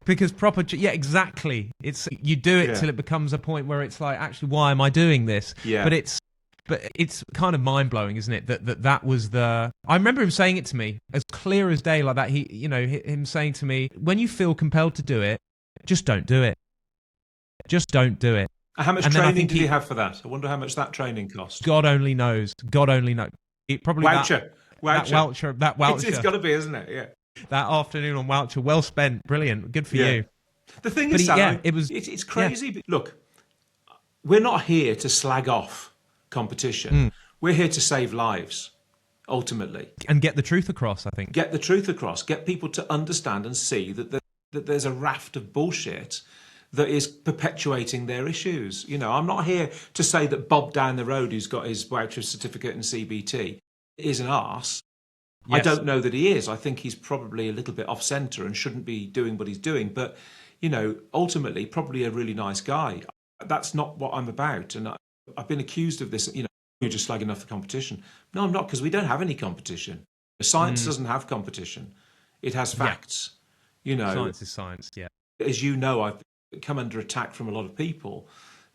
Because exactly. It's you do it till it becomes a point where it's like, actually, why am I doing this? Yeah. But it's But it's kind of mind-blowing, isn't it? That was the... I remember him saying it to me as clear as day like that. Him saying to me, when you feel compelled to do it, just don't do it. Just don't do it. How much training did he have for that? I wonder how much that training cost. God only knows. God only knows. It probably Voucher. That voucher. It's got to be, isn't it? Yeah. That afternoon on voucher, well spent, brilliant, good for you. The thing is, Sam, it's crazy. Yeah. Look, we're not here to slag off competition. We're here to save lives, ultimately, and get the truth across. I think get the truth across, get people to understand and see that there's a raft of bullshit that is perpetuating their issues. I'm not here to say that Bob down the road, who's got his voucher certificate in CBT, is an arse. Yes. I don't know that he is. I think he's probably a little bit off centre and shouldn't be doing what he's doing. But, ultimately, probably a really nice guy. That's not what I'm about. And I've been accused of this, you're just slagging off the competition. No, I'm not, because we don't have any competition. Science doesn't have competition. It has facts. Science is science, yeah. As you know, I've come under attack from a lot of people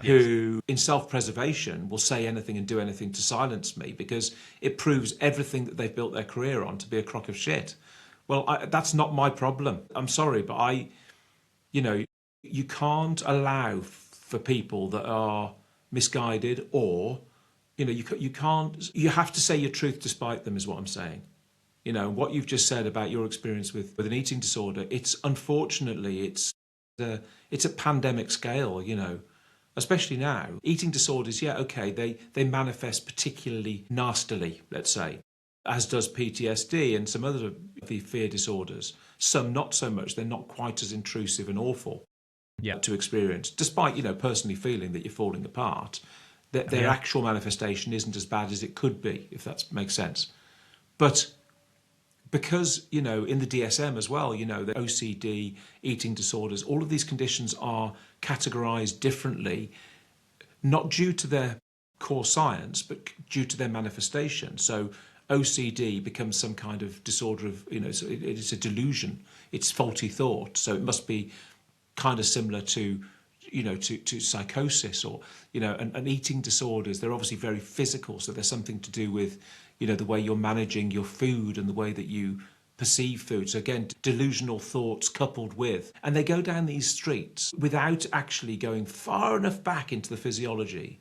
who, in self-preservation, will say anything and do anything to silence me because it proves everything that they've built their career on to be a crock of shit. Well, that's not my problem. I'm sorry, but you can't allow for people that are misguided, or you have to say your truth despite them, is what I'm saying. What you've just said about your experience with an eating disorder, it's a pandemic scale, especially now. Eating disorders, they manifest particularly nastily, let's say, as does PTSD and some other fear disorders. Some not so much. They're not quite as intrusive and awful to experience, despite, personally feeling that you're falling apart. Their actual manifestation isn't as bad as it could be, if that makes sense. But because, in the DSM as well, the OCD, eating disorders, all of these conditions are categorized differently, not due to their core science, but due to their manifestation. So OCD becomes some kind of disorder of, it's a delusion, it's faulty thought. So it must be kind of similar to psychosis, or, and eating disorders, they're obviously very physical. So there's something to do with, the way you're managing your food and the way that you perceive food. So again, delusional thoughts coupled with, and they go down these streets without actually going far enough back into the physiology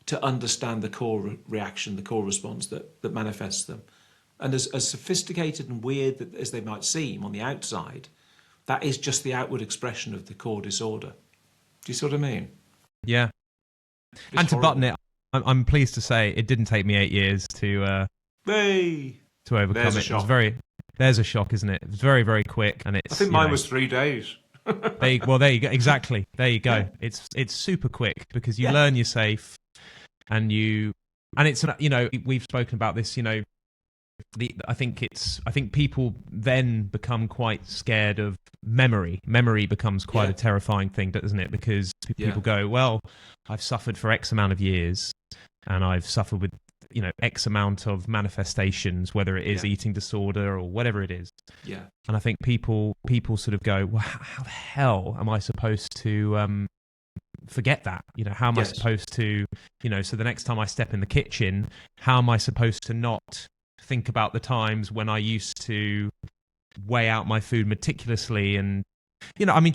to understand the core reaction, the core response that manifests them. And as sophisticated and weird as they might seem on the outside, that is just the outward expression of the core disorder. Do you see what I mean? Yeah. It's and horrible. To button it, I'm pleased to say it didn't take me 8 years to overcome it. There's a shock, isn't it? It's very, very quick, and it's. I think mine was 3 days. There you go. Exactly. There you go. Yeah. It's super quick because you learn you're safe, and it's we've spoken about this. I think people then become quite scared of memory. Memory becomes quite a terrifying thing, doesn't it? Because people go, well, I've suffered for X amount of years, and I've suffered with X amount of manifestations, whether it is eating disorder or whatever it is. Yeah. And I think people sort of go, well, how the hell am I supposed to forget that? How am I supposed to, so the next time I step in the kitchen, how am I supposed to not think about the times when I used to weigh out my food meticulously? And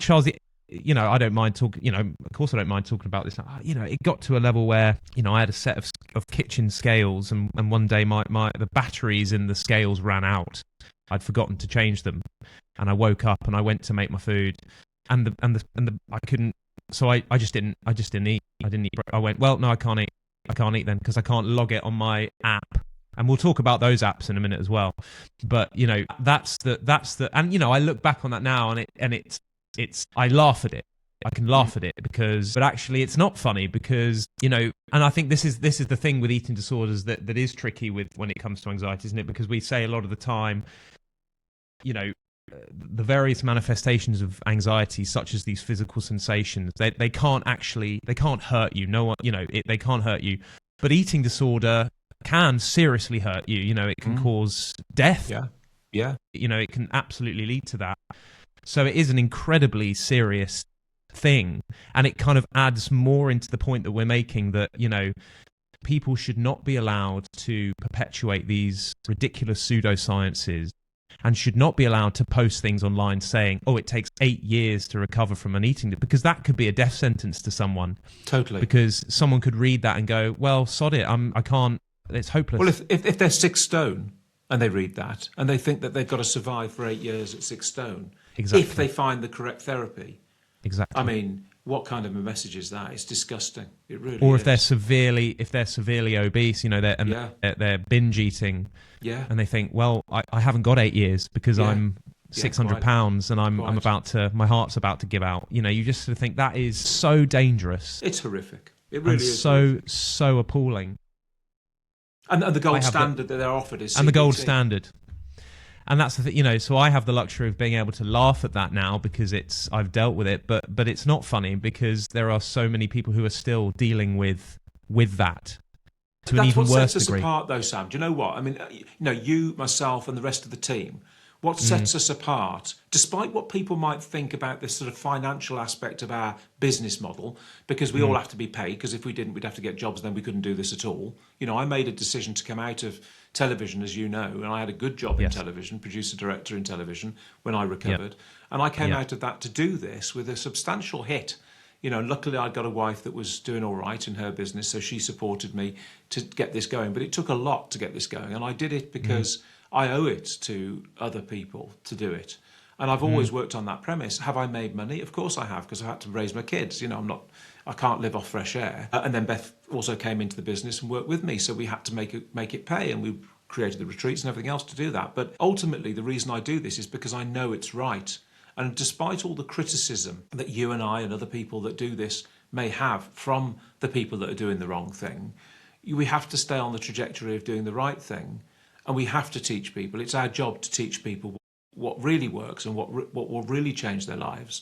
Charles, I don't mind talking, of course I don't mind talking about this. It got to a level where, I had a set of kitchen scales, and one day the batteries in the scales ran out. I'd forgotten to change them, and I woke up and I went to make my food, and I couldn't, so I just didn't eat. I didn't eat. I went, well, no, I can't eat then, because I can't log it on my app. And we'll talk about those apps in a minute as well. But that's the and I look back on that now, and it's I laugh at it. I can laugh at it but actually it's not funny, because and I think this is the thing with eating disorders that is tricky with when it comes to anxiety, isn't it? Because we say a lot of the time, the various manifestations of anxiety, such as these physical sensations, they can't hurt you. No one, they can't hurt you. But eating disorder can seriously hurt you. It can cause death. Yeah. It can absolutely lead to that. So it is an incredibly serious thing, and it kind of adds more into the point that we're making, that people should not be allowed to perpetuate these ridiculous pseudosciences and should not be allowed to post things online saying, oh, it takes 8 years to recover from an eating, because that could be a death sentence to someone. Totally. Because someone could read that and go, well, sod it, I can't, it's hopeless. Well, if they're 6 stone and they read that and they think that they've got to survive for 8 years at 6 stone, exactly. If they find the correct therapy. Exactly. I mean, what kind of a message is that? It's disgusting. It really or is. if they're severely obese, they're binge eating, and they think, well, I haven't got 8 years because I'm 600 pounds and I'm about to, my heart's about to give out. You just sort of think that is so dangerous. It's horrific. It really is so appalling. And the gold standard that they're offered is CBT. And the gold standard. And that's the thing, so I have the luxury of being able to laugh at that now because I've dealt with it, but it's not funny because there are so many people who are still dealing with that to an even worse degree. That's what sets us apart, though, Sam. Do you know what? I mean, you, myself, and the rest of the team. What sets us apart, despite what people might think about this sort of financial aspect of our business model, because we all have to be paid, because if we didn't, we'd have to get jobs, then we couldn't do this at all. I made a decision to come out of television, as you know, and I had a good job in television, producer, director in television, when I recovered. And I came out of that to do this with a substantial hit. Luckily I'd got a wife that was doing all right in her business, so she supported me to get this going. But it took a lot to get this going, and I did it because I owe it to other people to do it. And I've always worked on that premise. Have I made money? Of course I have, because I had to raise my kids. I can't live off fresh air. And then Beth also came into the business and worked with me, so we had to make it pay, and we created the retreats and everything else to do that. But ultimately, the reason I do this is because I know it's right. And despite all the criticism that you and I and other people that do this may have from the people that are doing the wrong thing, we have to stay on the trajectory of doing the right thing. And we have to teach people. It's our job to teach people what really works and what will really change their lives.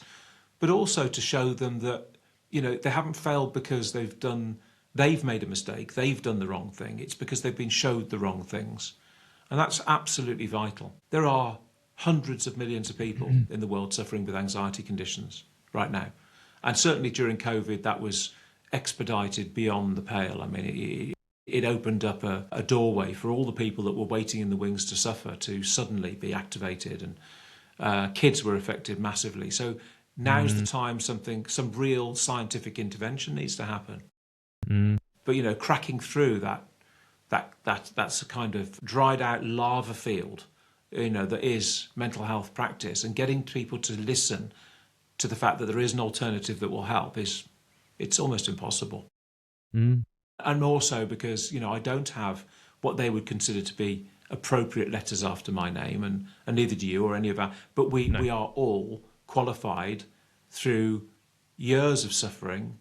But also to show them that, they haven't failed because they've made a mistake, they've done the wrong thing. It's because they've been showed the wrong things. And that's absolutely vital. There are hundreds of millions of people in the world suffering with anxiety conditions right now. And certainly during COVID, that was expedited beyond the pale. I mean, it opened up a doorway for all the people that were waiting in the wings to suffer to suddenly be activated, and kids were affected massively. So now's the time some real scientific intervention needs to happen. But cracking through that's a kind of dried out lava field, that is mental health practice, and getting people to listen to the fact that there is an alternative that will help it's almost impossible. And also because, I don't have what they would consider to be appropriate letters after my name, and neither do you or any of our, but we are all qualified through years of suffering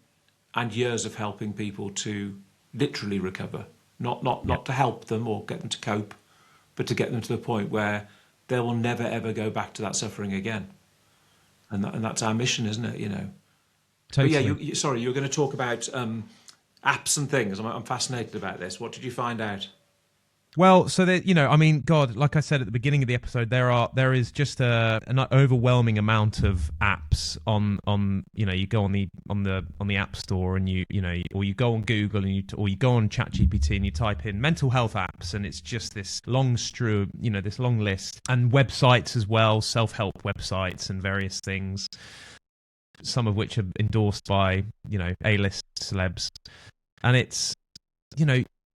and years of helping people to literally recover, not to help them or get them to cope, but to get them to the point where they will never, ever go back to that suffering again. And that's our mission, isn't it, Totally. But yeah, you were going to talk about apps and things. I'm fascinated about this. What did you find out? Well, so that God, like I said at the beginning of the episode, there is just an overwhelming amount of apps on you go on the App Store and or you go on Google and or you go on ChatGPT and you type in mental health apps, and it's just this long this long list, and websites as well, self-help websites and various things, some of which are endorsed by A-list celebs, and it's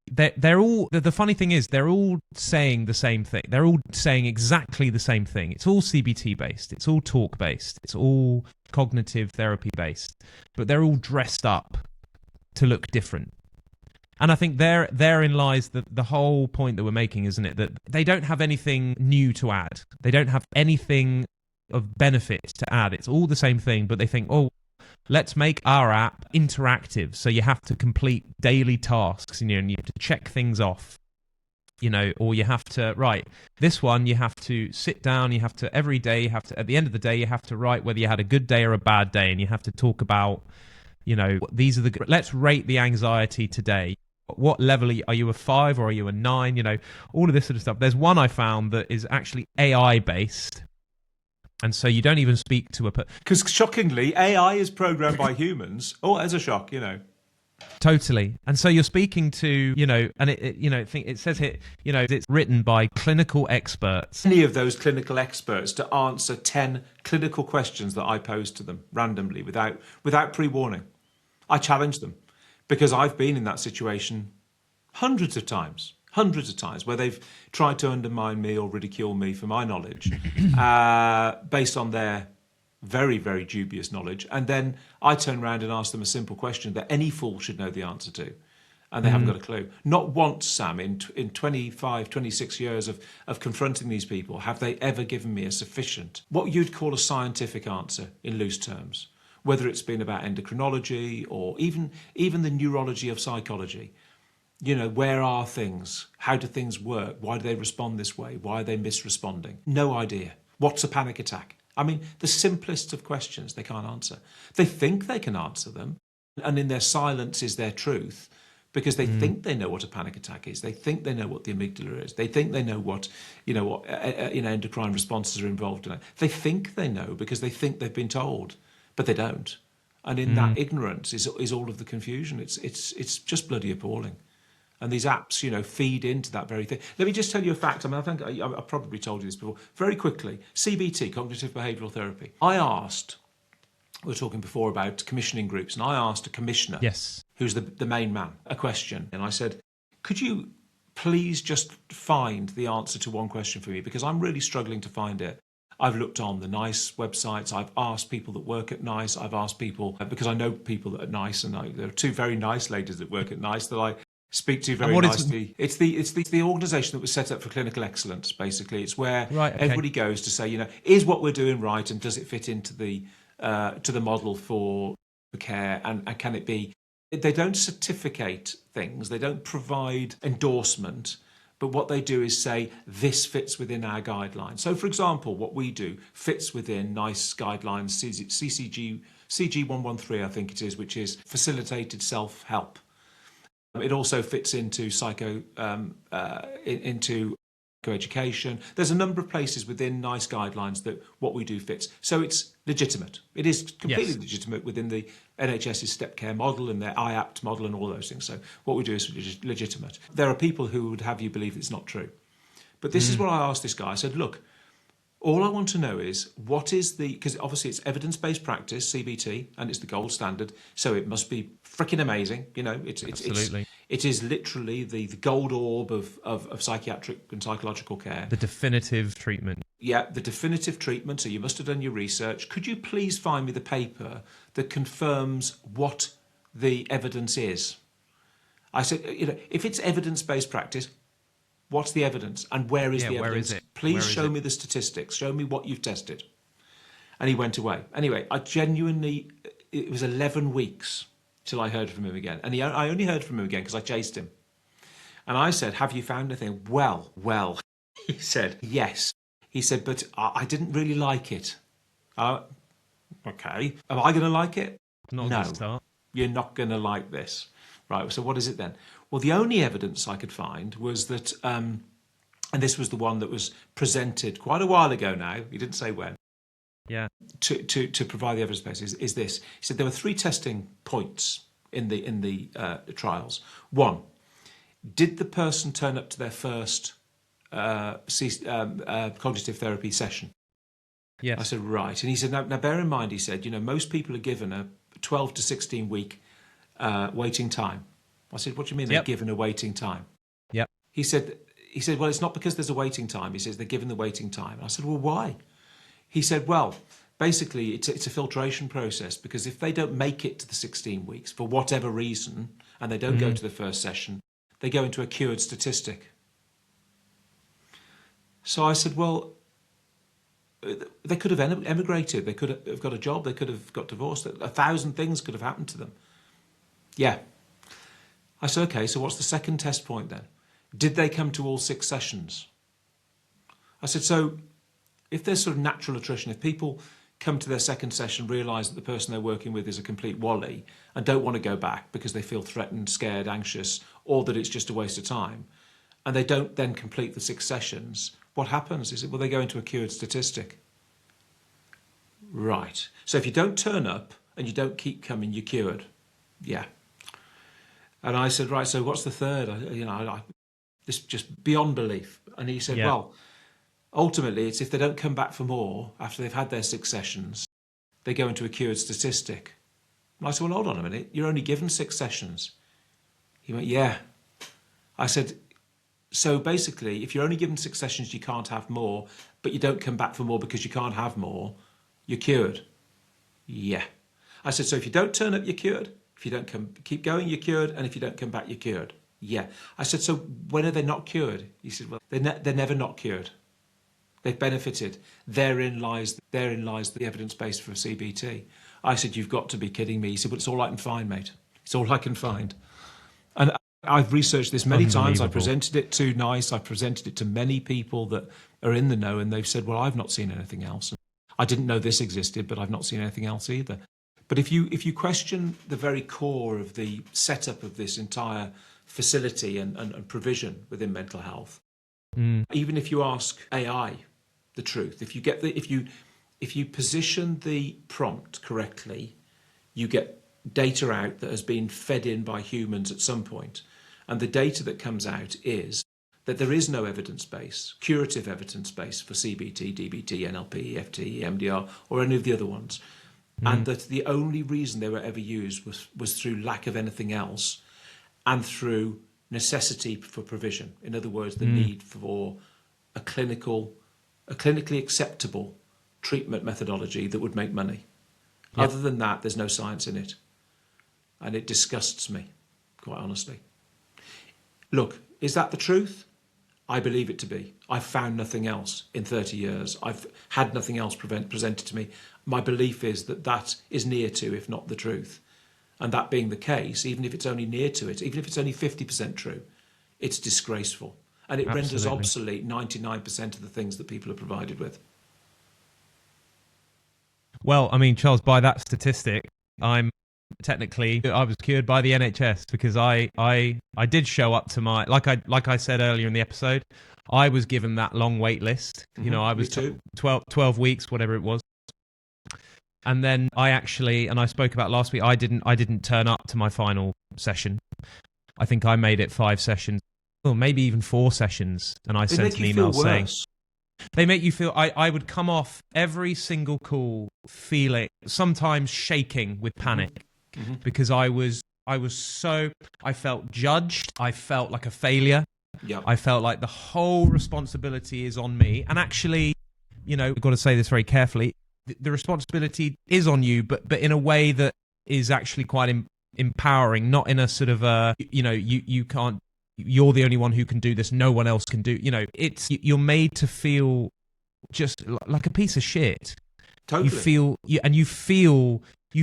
they're all, the funny thing is they're all saying the same thing. They're all saying exactly the same thing. It's all CBT based. It's all talk based. It's all cognitive therapy based. But they're all dressed up to look different. And I think therein lies the whole point that we're making, isn't it? That they don't have anything new to add. They don't have anything of benefit to add. It's all the same thing, but they think, oh, let's make our app interactive, so you have to complete daily tasks, and you have to check things off, or you have to this one, you have to sit down, you have to every day, at the end of the day, you have to write whether you had a good day or a bad day, and you have to talk about, these are let's rate the anxiety today. What level are you, a 5 or are you a 9? All of this sort of stuff. There's one I found that is actually AI based. And so you don't even speak to a... Because shockingly, AI is programmed by humans. Oh, as a shock, Totally. And so you're speaking to, and it says here, it's written by clinical experts. Any of those clinical experts to answer 10 clinical questions that I posed to them randomly without pre-warning. I challenged them because I've been in that situation hundreds of times where they've tried to undermine me or ridicule me for my knowledge based on their very, very dubious knowledge. And then I turn around and ask them a simple question that any fool should know the answer to. And they haven't got a clue. Not once, Sam, in 25, 26 years of confronting these people, have they ever given me a sufficient, what you'd call a scientific answer in loose terms, whether it's been about endocrinology or even the neurology of psychology. Where are things? How do things work? Why do they respond this way? Why are they misresponding? No idea. What's a panic attack? I mean, the simplest of questions they can't answer. They think they can answer them, and in their silence is their truth, because they think they know what a panic attack is. They think they know what the amygdala is. They think they know what endocrine responses are involved in it. They think they know because they think they've been told, but they don't. And in that ignorance is all of the confusion. It's just bloody appalling. And these apps, feed into that very thing. Let me just tell you a fact. I mean, I think I probably told you this before. Very quickly, CBT, cognitive behavioural therapy. I asked, we were talking before about commissioning groups, and I asked a commissioner, yes, who's the main man, a question. And I said, could you please just find the answer to one question for me? Because I'm really struggling to find it. I've looked on the NICE websites. I've asked people that work at NICE. I've asked people, because I know people that are NICE, and there are two very nice ladies that work at NICE that I speak to very nicely. It's the organisation that was set up for clinical excellence. Basically, it's where everybody goes to say, is what we're doing right, and does it fit into the to the model for care, and can it be? They don't certificate things. They don't provide endorsement. But what they do is say, this fits within our guidelines. So, for example, what we do fits within NICE guidelines, CG113, I think it is, which is facilitated self-help. It also fits into into education. There's a number of places within NICE guidelines that what we do fits. So it's legitimate. It is completely legitimate within the NHS's step care model and their IAPT model and all those things. So what we do is legitimate. There are people who would have you believe it's not true. But this is what I asked this guy. I said, look, all I want to know is what is because obviously it's evidence-based practice, CBT, and it's the gold standard, so it must be freaking amazing. It is literally the gold orb of psychiatric and psychological care. The definitive treatment. Yeah, the definitive treatment, so you must have done your research. Could you please find me the paper that confirms what the evidence is? I said, if it's evidence-based practice, what's the evidence, and where is the evidence? Where is it? Please show me the statistics. Show me what you've tested. And he went away. Anyway, it was 11 weeks till I heard from him again. And I only heard from him again because I chased him. And I said, have you found anything? Well, he said, yes. He said, but I didn't really like it. Okay. Am I going to like it? Not no, a good start. You're not going to like this. Right, so what is it then? Well, the only evidence I could find was that, and this was the one that was presented quite a while ago now, he didn't say when, to provide the evidence base, is this. He said there were 3 testing points in the trials. 1, did the person turn up to their first cognitive therapy session? Yes. I said, right. And he said, now bear in mind, he said, most people are given a 12 to 16 week waiting time. I said, what do you mean they're given a waiting time? Yep. He said, well, it's not because there's a waiting time. He says they're given the waiting time. I said, well, why? He said, well, basically it's a filtration process, because if they don't make it to the 16 weeks for whatever reason, and they don't go to the first session, they go into a cured statistic. So I said, well, they could have emigrated. They could have got a job. They could have got divorced. 1,000 things could have happened to them. Yeah. I said, okay, so what's the second test point then? Did they come to all 6 sessions? I said, so if there's sort of natural attrition, if people come to their second session, realise that the person they're working with is a complete wally and don't want to go back because they feel threatened, scared, anxious, or that it's just a waste of time, and they don't then complete the 6 sessions, what happens? Is it, well, they go into a cured statistic. Right. So if you don't turn up and you don't keep coming, you're cured. Yeah. And I said, right, so what's the third? This just beyond belief. And he said, well, ultimately, it's if they don't come back for more after they've had their 6 sessions, they go into a cured statistic. And I said, well, hold on a minute. You're only given 6 sessions. He went, yeah. I said, so basically, if you're only given 6 sessions, you can't have more, but you don't come back for more because you can't have more, you're cured. Yeah. I said, so if you don't turn up, you're cured. If you don't keep going, you're cured. And if you don't come back, you're cured. Yeah. I said, so when are they not cured? He said, well, they're never not cured. They've benefited. Therein lies the evidence base for CBT. I said, you've got to be kidding me. He said, well, it's all I can find, mate. It's all I can find. And I've researched this many times. I presented it to NICE. I presented it to many people that are in the know, and they've said, well, I've not seen anything else. I didn't know this existed, but I've not seen anything else either. But if you question the very core of the setup of this entire facility and provision within mental health, even if you ask AI the truth, if you position the prompt correctly, you get data out that has been fed in by humans at some point. And the data that comes out is that there is no evidence base, curative evidence base for CBT, DBT, NLP, EFT, EMDR, or any of the other ones. And that the only reason they were ever used was through lack of anything else and through necessity for provision. In other words, the need for a clinically acceptable treatment methodology that would make money. Yep. Other than that, there's no science in it. And it disgusts me, quite honestly. Look, is that the truth? I believe it to be. I've found nothing else in 30 years. I've had nothing else presented to me. My belief is that is near to, if not the truth. And that being the case, even if it's only near to it, even if it's only 50% true, it's disgraceful. And it renders obsolete 99% of the things that people are provided with. Well, I mean, Charles, by that statistic, I was cured by the NHS because I did show up to my, like I said earlier in the episode, I was given that long wait list. You know, I was 12 weeks, whatever it was. And then I spoke about last week, I didn't turn up to my final session. I think I made it 5 sessions, or maybe even 4 sessions. And I sent an email saying, they make you feel, I would come off every single call feeling, sometimes shaking with panic, because I felt judged. I felt like a failure. Yep. I felt like the whole responsibility is on me. And actually, you know, I've got to say this very carefully, the responsibility is on you, but in a way that is actually quite empowering, not in a sort of, you can't, you're the only one who can do this, no one else can do, you're made to feel just like a piece of shit. Totally. You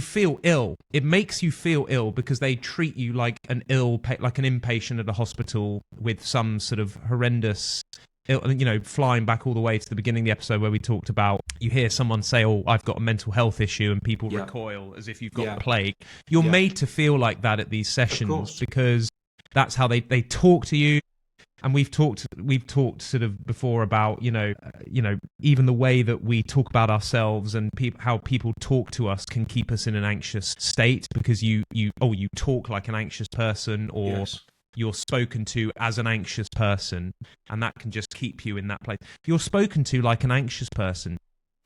feel ill. It makes you feel ill because they treat you like an inpatient at a hospital with some sort of horrendous, flying back all the way to the beginning of the episode where we talked about, you hear someone say, oh, I've got a mental health issue, and people recoil as if you've got plague. You're made to feel like that at these sessions because that's how they talk to you. And we've talked sort of before about, even the way that we talk about ourselves and how people talk to us can keep us in an anxious state because you talk like an anxious person, or you're spoken to as an anxious person, and that can just keep you in that place. You're spoken to like an anxious person.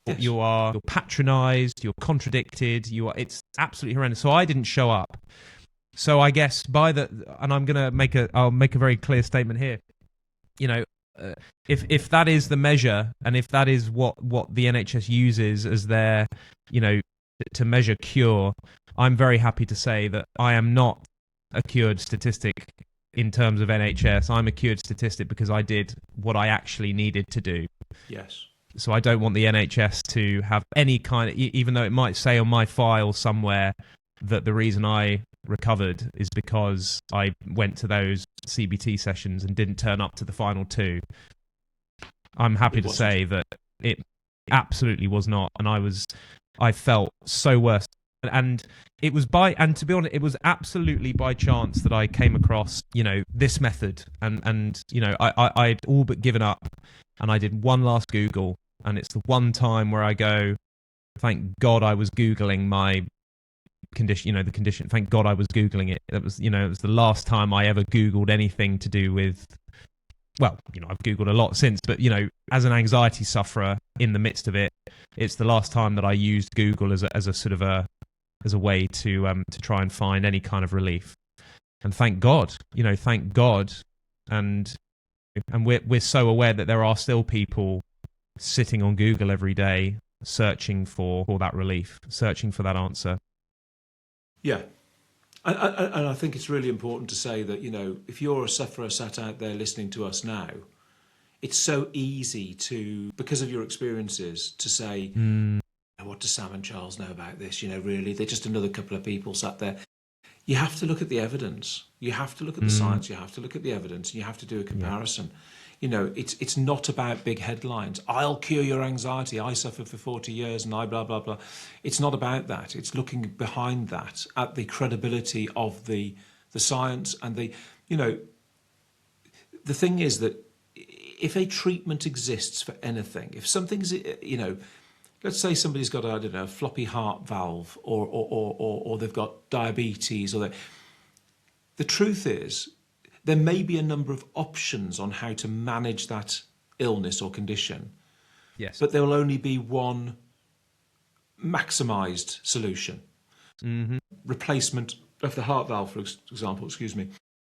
Yes. You're patronized, you're contradicted, it's absolutely horrendous. So I didn't show up. So I guess and I'm going to I'll make a very clear statement here. If that is the measure, and if that is what the NHS uses as their, to measure cure, I'm very happy to say that I am not a cured statistic in terms of NHS. I'm a cured statistic because I did what I actually needed to do. Yes. So I don't want the NHS to have any kind of, even though it might say on my file somewhere that the reason I recovered is because I went to those CBT sessions and didn't turn up to the final 2. I'm happy to say that it absolutely was not, and I felt so worse. And it was to be honest, it was absolutely by chance that I came across, this method, and I'd all but given up, and I did one last Google, and it's the one time where I go, thank God I was Googling my condition, the condition. Thank God I was Googling it. It was, it was the last time I ever Googled anything to do with, well, I've Googled a lot since, but, as an anxiety sufferer in the midst of it, it's the last time that I used Google as a sort of as a way to try and find any kind of relief. And thank God, and we're so aware that there are still people sitting on Google every day searching for that relief, searching for that answer. Yeah. And I think it's really important to say that, if you're a sufferer sat out there listening to us now, it's so easy to, because of your experiences, to say, what do Sam and Charles know about this? Really, they're just another couple of people sat there. You have to look at the evidence. You have to look at the science. You have to look at the evidence. And you have to do a comparison. Yeah. It's not about big headlines. I'll cure your anxiety. I suffered for 40 years and I blah, blah, blah. It's not about that. It's looking behind that at the credibility of the science and the thing is that if a treatment exists for anything, if something's, let's say somebody's got, a floppy heart valve or they've got diabetes the truth is, there may be a number of options on how to manage that illness or condition. Yes. But there will only be one maximised solution. Mm-hmm. Replacement of the heart valve, for example,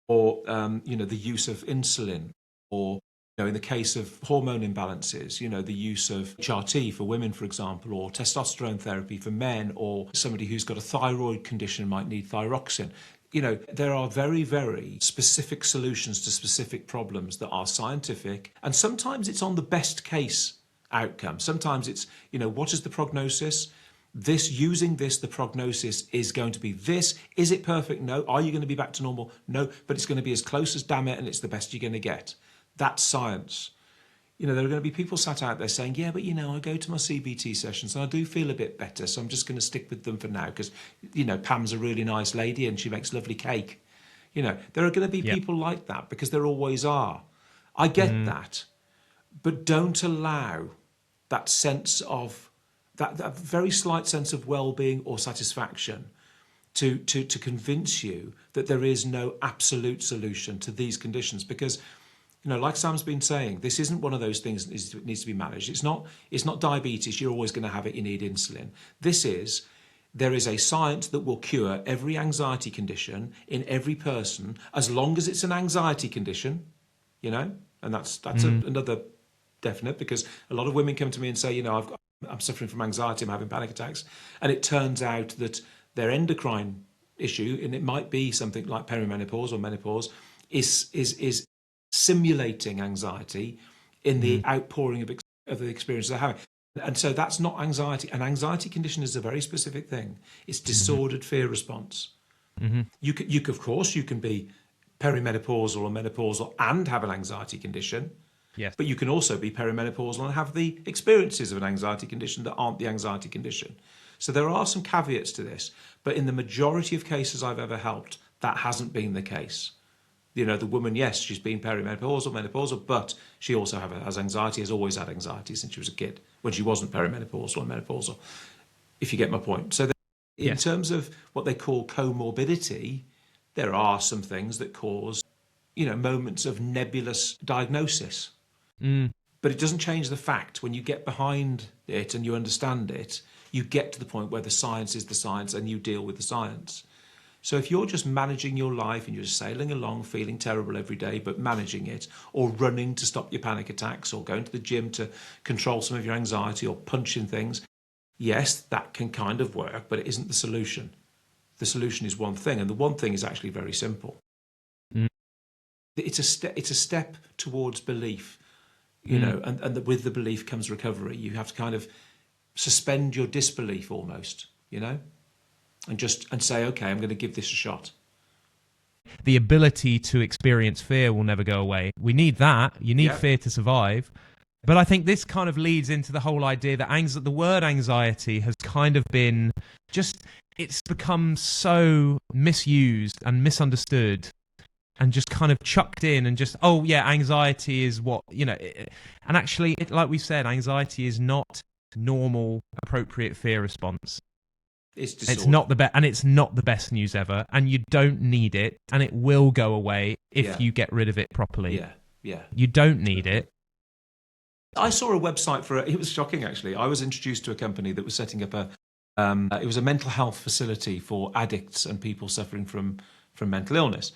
or, the use of insulin, or, in the case of hormone imbalances, the use of HRT for women, for example, or testosterone therapy for men, or somebody who's got a thyroid condition might need thyroxine. There are very, very specific solutions to specific problems that are scientific. And sometimes it's on the best case outcome. Sometimes it's, what is the prognosis? The prognosis is going to be this. Is it perfect? No. Are you going to be back to normal? No. But it's going to be as close as damn it, and it's the best you're going to get. That's science. There are going to be people sat out there saying, yeah, but, I go to my CBT sessions and I do feel a bit better, so I'm just going to stick with them for now because, Pam's a really nice lady and she makes lovely cake. There are going to be people like that because there always are. I get that. But don't allow that sense of, that very slight sense of well-being or satisfaction to convince you that there is no absolute solution to these conditions because, like Sam's been saying, this isn't one of those things that needs to be managed. It's not diabetes. You're always going to have it. You need insulin. There is a science that will cure every anxiety condition in every person as long as it's an anxiety condition, and that's another definite because a lot of women come to me and say, I'm suffering from anxiety. I'm having panic attacks. And it turns out that their endocrine issue, and it might be something like perimenopause or menopause, is simulating anxiety in the outpouring of the experiences they're having. And so that's not anxiety. An anxiety condition is a very specific thing. It's disordered fear response. Mm-hmm. You can be perimenopausal or menopausal and have an anxiety condition. Yes. But you can also be perimenopausal and have the experiences of an anxiety condition that aren't the anxiety condition. So there are some caveats to this. But in the majority of cases I've ever helped, that hasn't been the case. The woman, yes, she's been perimenopausal, menopausal, but she also has anxiety, has always had anxiety since she was a kid, when she wasn't perimenopausal or menopausal, if you get my point. So in terms of what they call comorbidity, there are some things that cause, moments of nebulous diagnosis. But it doesn't change the fact when you get behind it and you understand it, you get to the point where the science is the science and you deal with the science. So if you're just managing your life and you're sailing along feeling terrible every day, but managing it, or running to stop your panic attacks, or going to the gym to control some of your anxiety, or punching things, yes, that can kind of work, but it isn't the solution. The solution is one thing, and the one thing is actually very simple. It's a step towards belief, and with the belief comes recovery. You have to kind of suspend your disbelief almost, and say, okay, I'm going to give this a shot. The ability to experience fear will never go away. We need that. You need fear to survive. But I think this kind of leads into the whole idea that the word anxiety has kind of been it's become so misused and misunderstood and just kind of chucked in and just, anxiety is what, and actually, like we said, anxiety is not normal, appropriate fear response. It's disorder. It's not the best, and it's not the best news ever, and you don't need it, and it will go away if you get rid of it properly. Yeah. You don't need it. I saw a website it was shocking, actually. I was introduced to a company that was setting up it was a mental health facility for addicts and people suffering from mental illness.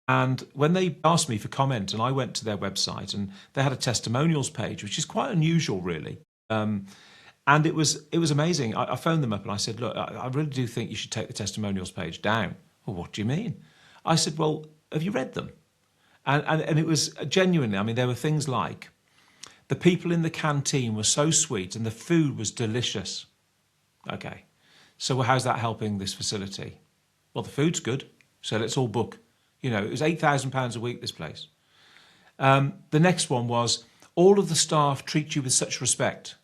And when they asked me for comment, and I went to their website, and they had a testimonials page, which is quite unusual, really. And it was amazing. I phoned them up and I said, look, I really do think you should take the testimonials page down. Well, what do you mean? I said, well, have you read them? And it was genuinely, I mean, there were things like, the people in the canteen were so sweet and the food was delicious. Okay, so how's that helping this facility? Well, the food's good, so let's all book. You know, it was £8,000 a week, this place. The next one was, all of the staff treat you with such respect.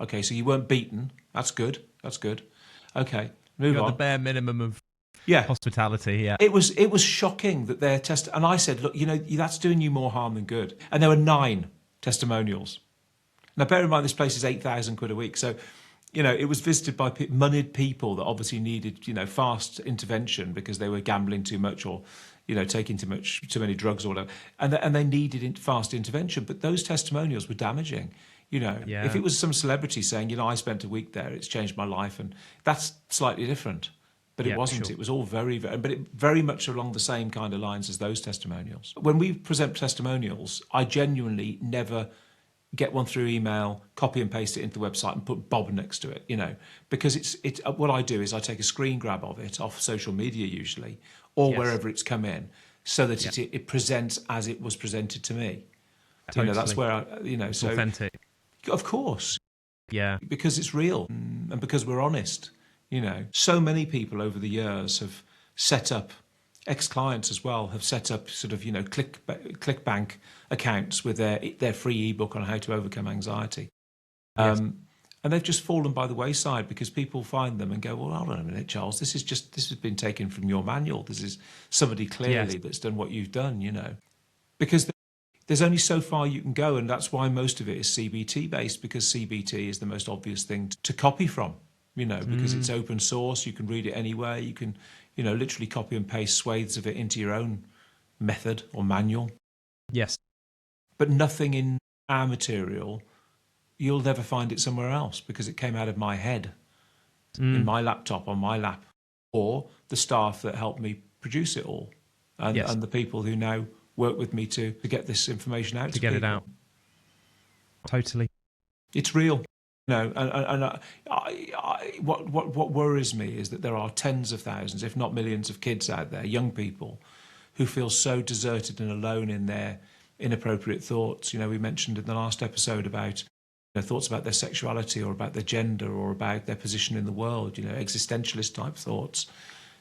Okay, so you weren't beaten. That's good. Okay, move on. The bare minimum of hospitality. Yeah, it was shocking that their and I said, look, you know, that's doing you more harm than good. And there were 9 testimonials. Now, bear in mind, this place is £8,000 a week, so you know it was visited by moneyed people that obviously needed, you know, fast intervention because they were gambling too much or, you know, taking too many drugs or whatever, and they needed fast intervention. But those testimonials were damaging. You know, if it was some celebrity saying, you know, I spent a week there, it's changed my life, and that's slightly different. But it wasn't. Sure. It was all very much along the same kind of lines as those testimonials. When we present testimonials, I genuinely never get one through email, copy and paste it into the website and put Bob next to it, you know, because it's what I do is I take a screen grab of it off social media usually, or wherever it's come in, so that it presents as it was presented to me. Totally. You know, that's where it's authentic. Of course. Yeah. Because it's real and because we're honest. You know, so many people over the years have set up, ex-clients as well, have set up sort of, you know, ClickBank accounts with their free ebook on how to overcome anxiety. And they've just fallen by the wayside because people find them and go, well, hold on a minute, Charles, this has been taken from your manual. This is somebody clearly that's done what you've done, you know. Because there's only so far you can go, and that's why most of it is CBT based, because CBT is the most obvious thing to copy from, you know, because it's open source. You can read it anywhere. You can, you know, literally copy and paste swathes of it into your own method or manual. Yes. But nothing in our material, you'll never find it somewhere else because it came out of my head, in my laptop, on my lap, or the staff that helped me produce it all, and the people who now work with me to get this information out to get people. It out. Totally, it's real. No, and what worries me is that there are tens of thousands, if not millions, of kids out there, young people, who feel so deserted and alone in their inappropriate thoughts. You know, we mentioned in the last episode about thoughts about their sexuality or about their gender or about their position in the world. You know, existentialist type thoughts.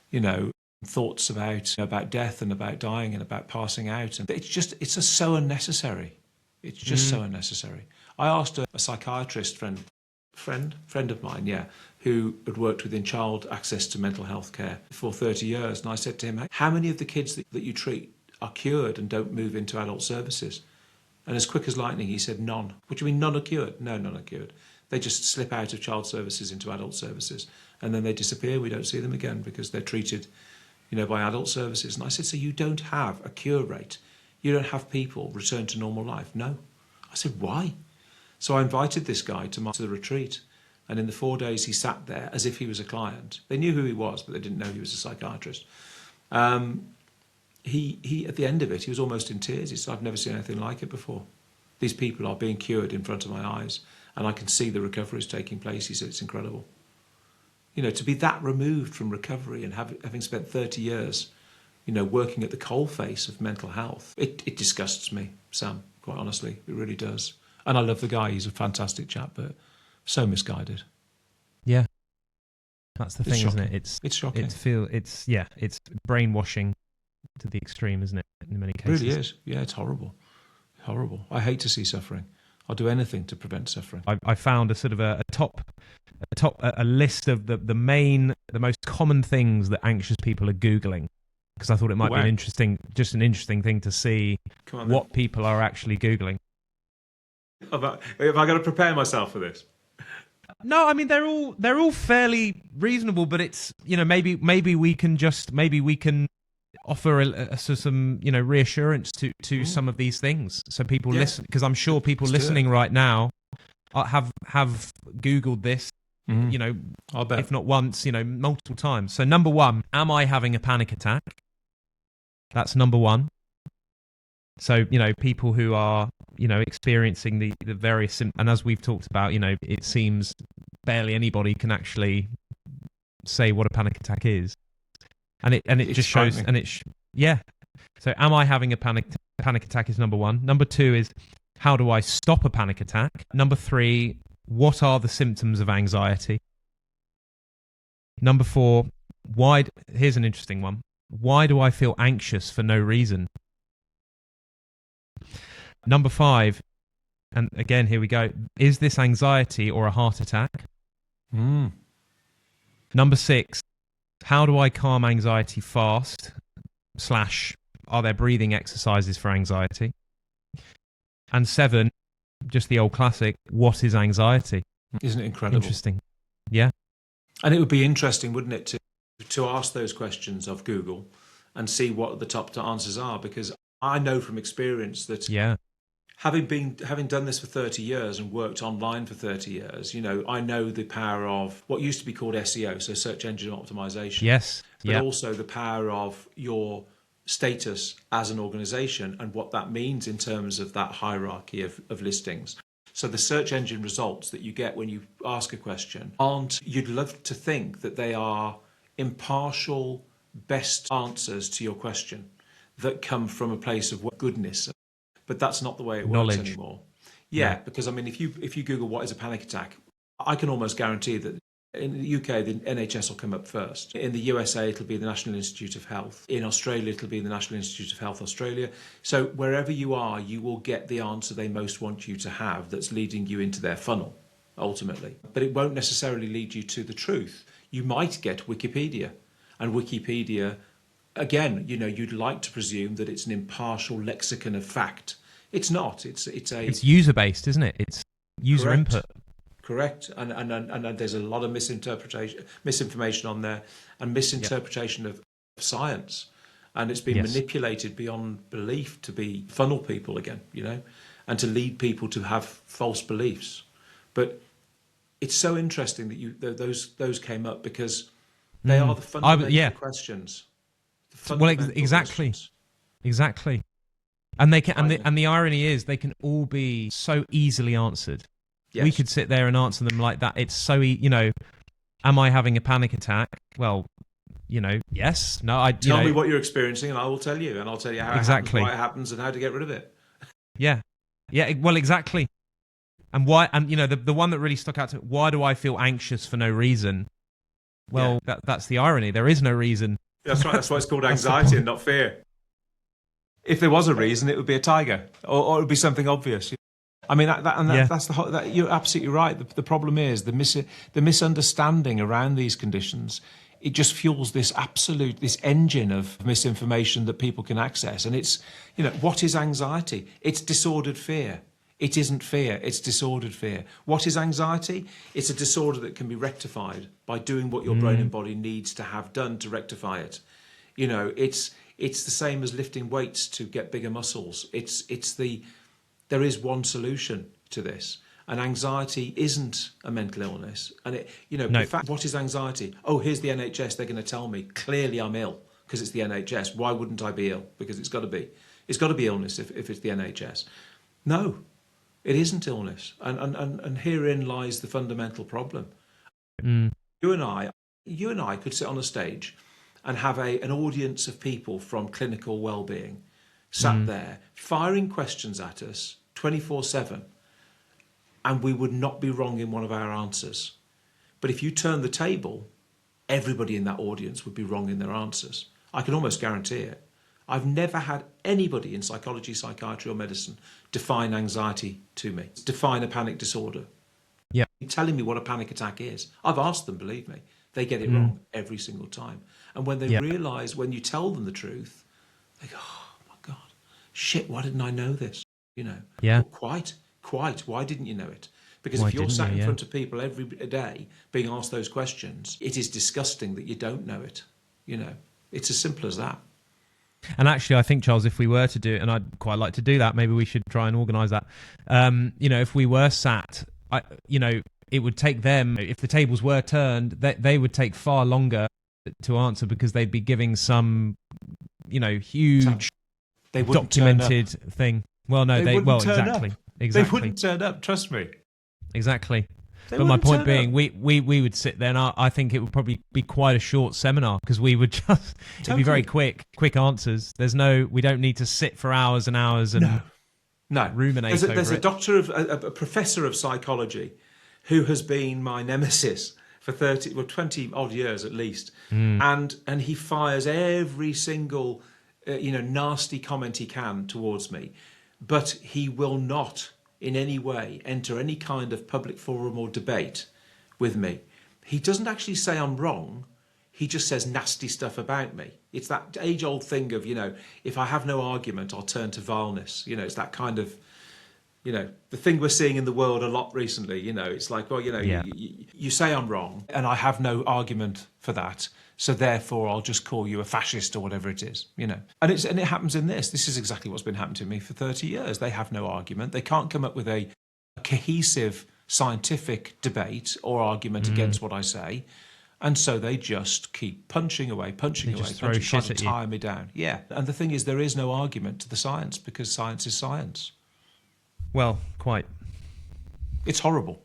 You know. Thoughts about death and about dying and about passing out, and it's just so unnecessary. It's just so unnecessary. I asked a psychiatrist friend of mine, who had worked within child access to mental health care for 30 years, and I said to him, how many of the kids that you treat are cured and don't move into adult services? And as quick as lightning, he said, none. What do you mean none are cured? No, none are cured. They just slip out of child services into adult services, and then they disappear. We don't see them again because they're treated by adult services. And I said, so you don't have a cure rate? You don't have people return to normal life? No. I said, why? So I invited this guy to the retreat. And in the 4 days he sat there as if he was a client. They knew who he was, but they didn't know he was a psychiatrist. He at the end of it, he was almost in tears. He said, I've never seen anything like it before. These people are being cured in front of my eyes, and I can see the recovery is taking place. He said, it's incredible. To be that removed from recovery and having spent 30 years, working at the coalface of mental health, it disgusts me, Sam, quite honestly. It really does. And I love the guy. He's a fantastic chap, but so misguided. Yeah. That's the thing, shocking. Isn't it? It's shocking. It's brainwashing to the extreme, isn't it, in many cases? It really is. Yeah, it's horrible. Horrible. I hate to see suffering. I'll do anything to prevent suffering. I found a sort of a list of the most common things that anxious people are Googling, because I thought it might be an interesting thing to see what people are actually Googling. Have I got to prepare myself for this? No, I mean they're all fairly reasonable, but it's maybe we can offer some reassurance to some of these things, so people listen, because I'm sure people listening right now have Googled this, I'll bet. if not once, multiple times. So number one, am I having a panic attack? That's number one. So, people who are, experiencing the various symptoms, and as we've talked about, it seems barely anybody can actually say what a panic attack is. And it just shows, and So am I having a panic attack is number one. Number two is, how do I stop a panic attack? Number three, what are the symptoms of anxiety? Number four, here's an interesting one. Why do I feel anxious for no reason? Number five, and again, here we go. Is this anxiety or a heart attack? Number six, how do I calm anxiety fast? / are there breathing exercises for anxiety? And seven, just the old classic, what is anxiety? Isn't it incredible? Interesting. Yeah. And it would be interesting, wouldn't it, to ask those questions of Google and see what the top answers are, because I know from experience that having done this for 30 years and worked online for 30 years, I know the power of what used to be called SEO, so search engine optimization. Yes. But also the power of your status as an organization and what that means in terms of that hierarchy of listings. So the search engine results that you get when you ask a question you'd love to think that they are impartial, best answers to your question that come from a place of goodness. But that's not the way it works anymore. Because I mean, if you Google what is a panic attack, I can almost guarantee that in the UK, the NHS will come up first. In the USA, it'll be the National Institute of Health. In Australia, it'll be the National Institute of Health Australia. So wherever you are, you will get the answer they most want you to have that's leading you into their funnel, ultimately. But it won't necessarily lead you to the truth. You might get Wikipedia. And Wikipedia, again, you'd like to presume that it's an impartial lexicon of fact. It's not. It's user-based, isn't it? It's user Correct. input. Correct, and there's a lot of misinformation on there, and misinterpretation of science, and it's been manipulated beyond belief to funnel people again, and to lead people to have false beliefs. But it's so interesting that those came up because they are the fundamental questions. Exactly. And they can, and the irony is, they can all be so easily answered. Yes. We could sit there and answer them like that. It's so, am I having a panic attack? Well, yes, no. Tell me what you're experiencing, and I will tell you, and I'll tell you how exactly why it happens, and how to get rid of it. Yeah. Well, exactly. And why? And the one that really stuck out to me, why do I feel anxious for no reason? Well, that's the irony. There is no reason. That's right. That's why it's called anxiety and not fear. If there was a reason, it would be a tiger, or it would be something obvious. I mean, that's the whole. You're absolutely right. The problem is the misunderstanding around these conditions. It just fuels this engine of misinformation that people can access. And it's, what is anxiety? It's disordered fear. It isn't fear. It's disordered fear. What is anxiety? It's a disorder that can be rectified by doing what your brain and body needs to have done to rectify it. It's the same as lifting weights to get bigger muscles. There is one solution to this, and anxiety isn't a mental illness. And in fact, what is anxiety? Oh, here's the NHS. They're going to tell me clearly I'm ill because it's the NHS. Why wouldn't I be ill? Because it's got to be. It's got to be illness if it's the NHS. No, it isn't illness, and herein lies the fundamental problem. You and I could sit on a stage and have an audience of people from clinical well-being sat there firing questions at us 24/7, and we would not be wrong in one of our answers. But if you turn the table, everybody in that audience would be wrong in their answers. I can almost guarantee it. I've never had anybody in psychology, psychiatry or medicine define anxiety to me, define a panic disorder. Yeah. Telling me what a panic attack is. I've asked them, believe me. They get it wrong every single time. And when they realise, when you tell them the truth, they go, oh my God, shit, why didn't I know this? Yeah. Well, quite. Why didn't you know it? Because if you're sat in front of people every day being asked those questions, it is disgusting that you don't know it. It's as simple as that. And actually, I think, Charles, if we were to do it, and I'd quite like to do that, maybe we should try and organise that. If we were sat, it would take them, if the tables were turned, they would take far longer to answer because they'd be giving some, huge documented thing. Well, no, exactly. They wouldn't turn up, trust me. Exactly. But my point being, we would sit there, and I think it would probably be quite a short seminar because we would just it'd be very quick answers. We don't need to sit for hours and hours and ruminate. There's a professor of psychology who has been my nemesis for 20 odd years at least, and he fires every single nasty comment he can towards me, but he will not in any way enter any kind of public forum or debate with me. He doesn't actually say I'm wrong. He just says nasty stuff about me. It's that age-old thing of, if I have no argument, I'll turn to vileness. It's that kind of, the thing we're seeing in the world a lot recently. It's like, well, you say I'm wrong and I have no argument for that. So therefore, I'll just call you a fascist or whatever it is, And it happens in this. This is exactly what's been happening to me for 30 years. They have no argument. They can't come up with a cohesive scientific debate or argument against what I say. And so they just keep punching away, trying to tire me down. Yeah. And the thing is, there is no argument to the science because science is science. Well, quite. It's horrible.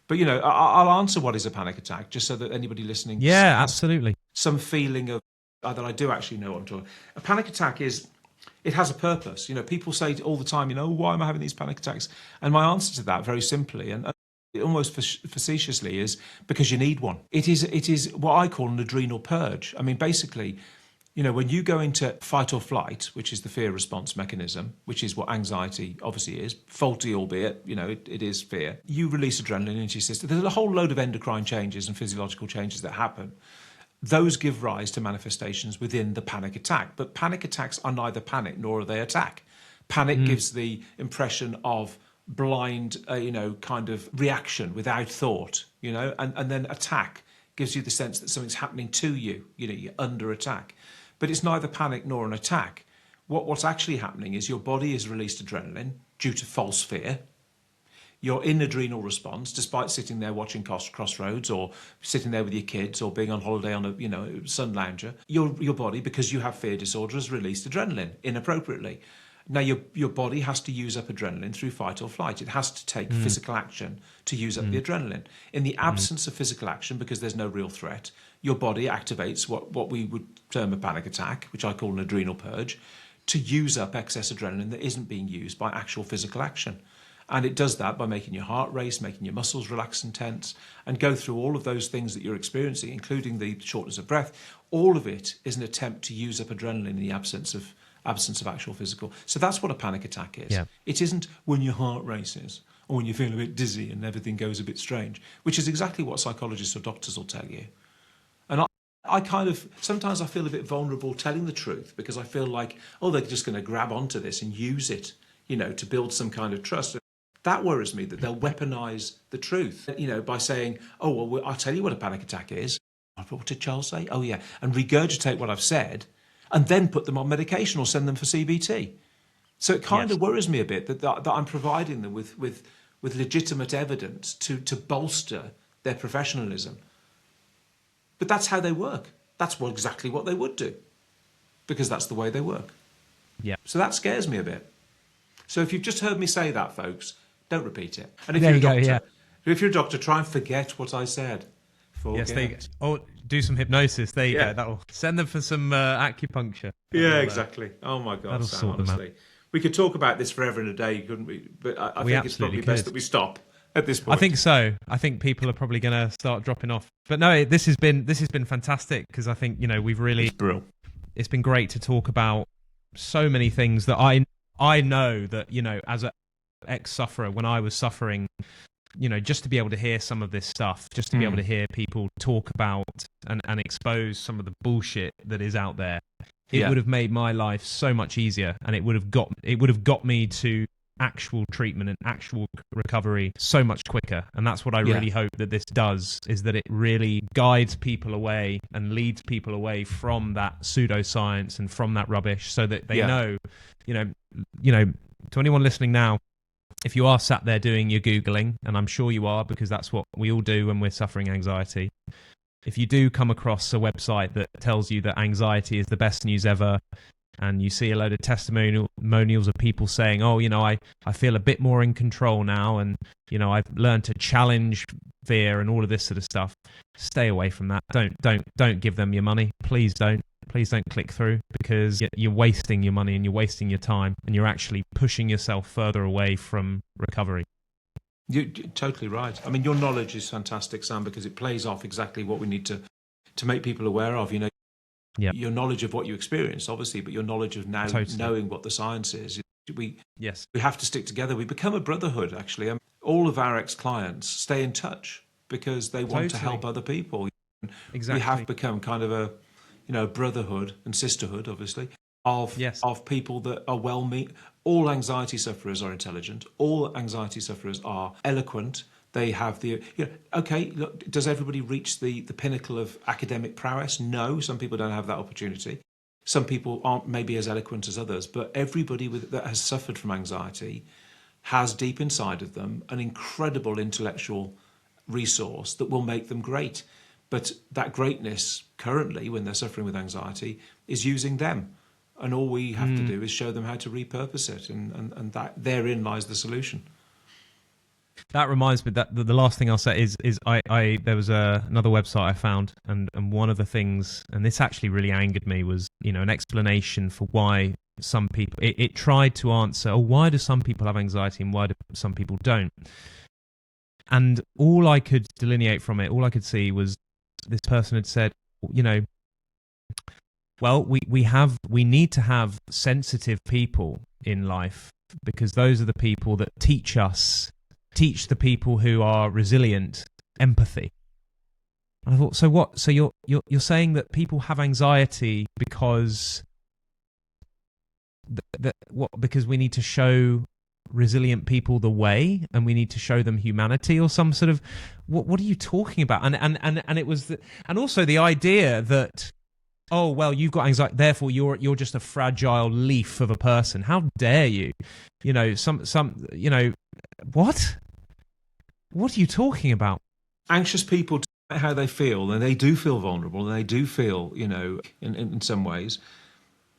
But, I'll answer what is a panic attack just so that anybody listening... Yeah, absolutely. Some feeling of that I do actually know what I'm talking. A panic attack it has a purpose. People say all the time, why am I having these panic attacks? And my answer to that, very simply and almost facetiously, is because you need one. It is what I call an adrenal purge. I mean, basically, when you go into fight or flight, which is the fear response mechanism, which is what anxiety obviously is, faulty albeit, it is fear, you release adrenaline into your system. There's a whole load of endocrine changes and physiological changes that happen. Those give rise to manifestations within the panic attack. But panic attacks are neither panic nor are they attack. Panic gives the impression of blind, kind of reaction without thought, and then attack gives you the sense that something's happening to you, you're under attack. But it's neither panic nor an attack. What's actually happening is your body has released adrenaline due to false fear. You're in adrenal response, despite sitting there watching Crossroads or sitting there with your kids or being on holiday on a sun lounger. Your body, because you have fear disorder, has released adrenaline inappropriately. Now, your body has to use up adrenaline through fight or flight. It has to take physical action to use up the adrenaline. In the absence of physical action, because there's no real threat, your body activates what we would term a panic attack, which I call an adrenal purge, to use up excess adrenaline that isn't being used by actual physical action. And it does that by making your heart race, making your muscles relax and tense, and go through all of those things that you're experiencing, including the shortness of breath. All of it is an attempt to use up adrenaline in the absence of actual physical. So that's what a panic attack is. Yeah. It isn't when your heart races or when you feel a bit dizzy and everything goes a bit strange, which is exactly what psychologists or doctors will tell you. And I kind of, sometimes I feel a bit vulnerable telling the truth because I feel like, they're just going to grab onto this and use it, to build some kind of trust. That worries me, that they'll weaponize the truth, by saying, well, I'll tell you what a panic attack is. What did Charles say? Oh, yeah. And regurgitate what I've said and then put them on medication or send them for CBT. So it kind of worries me a bit that I'm providing them with legitimate evidence to bolster their professionalism. But that's how they work. That's exactly what they would do because that's the way they work. Yeah. So that scares me a bit. So if you've just heard me say that, folks, don't repeat it. And if you're a doctor, try and forget what I said. Or do some hypnosis. There you go. That'll send them for some acupuncture. Exactly. Oh my God, Sam, honestly. We could talk about this forever and a day, couldn't we? But I think it's probably best that we stop at this point. I think so. I think people are probably going to start dropping off. But no, this has been fantastic because I think, we've really... It's been great to talk about so many things that I know that, as an ex-sufferer, when I was suffering, just to be able to hear some of this stuff, just to be able to hear people talk about and expose some of the bullshit that is out there, it would have made my life so much easier, and it would have got me to actual treatment and actual recovery so much quicker. And that's what I really hope that this does, is that it really guides people away and leads people away from that pseudoscience and from that rubbish, so that they know, to anyone listening now, if you are sat there doing your Googling, and I'm sure you are, because that's what we all do when we're suffering anxiety, if you do come across a website that tells you that anxiety is the best news ever, and you see a load of testimonials of people saying, oh, I feel a bit more in control now, and, I've learned to challenge fear and all of this sort of stuff, stay away from that. Don't give them your money. Please don't. Please don't click through, because you're wasting your money and you're wasting your time, and you're actually pushing yourself further away from recovery. You're totally right. I mean, your knowledge is fantastic, Sam, because it plays off exactly what we need to make people aware of. Your knowledge of what you experienced, obviously, but your knowledge of now knowing what the science is. We have to stick together. We become a brotherhood, actually. All of our ex-clients stay in touch because they want to help other people. Exactly. We have become kind of a brotherhood and sisterhood, obviously, of people that are well-meaning. All anxiety sufferers are intelligent. All anxiety sufferers are eloquent. They have look, does everybody reach the pinnacle of academic prowess? No, some people don't have that opportunity. Some people aren't maybe as eloquent as others, but everybody that has suffered from anxiety has deep inside of them an incredible intellectual resource that will make them great. But that greatness currently, when they're suffering with anxiety, is using them. And all we have to do is show them how to repurpose it. And that therein lies the solution. That reminds me that the last thing I'll say is there was another website I found, and one of the things, and this actually really angered me, was an explanation for why some people, it tried to answer, why do some people have anxiety and why do some people don't? And all I could delineate from it, all I could see was this person had said, well, we need to have sensitive people in life, because those are the people that teach the people who are resilient empathy. And I thought, so what? So you're saying that people have anxiety because because we need to show resilient people the way, and we need to show them humanity, or some sort of what are you talking about? And it was and also the idea that, oh well, you've got anxiety, therefore you're just a fragile leaf of a person. How dare you? What are you talking about? Anxious people, how they feel, and they do feel vulnerable, and they do feel, in some ways,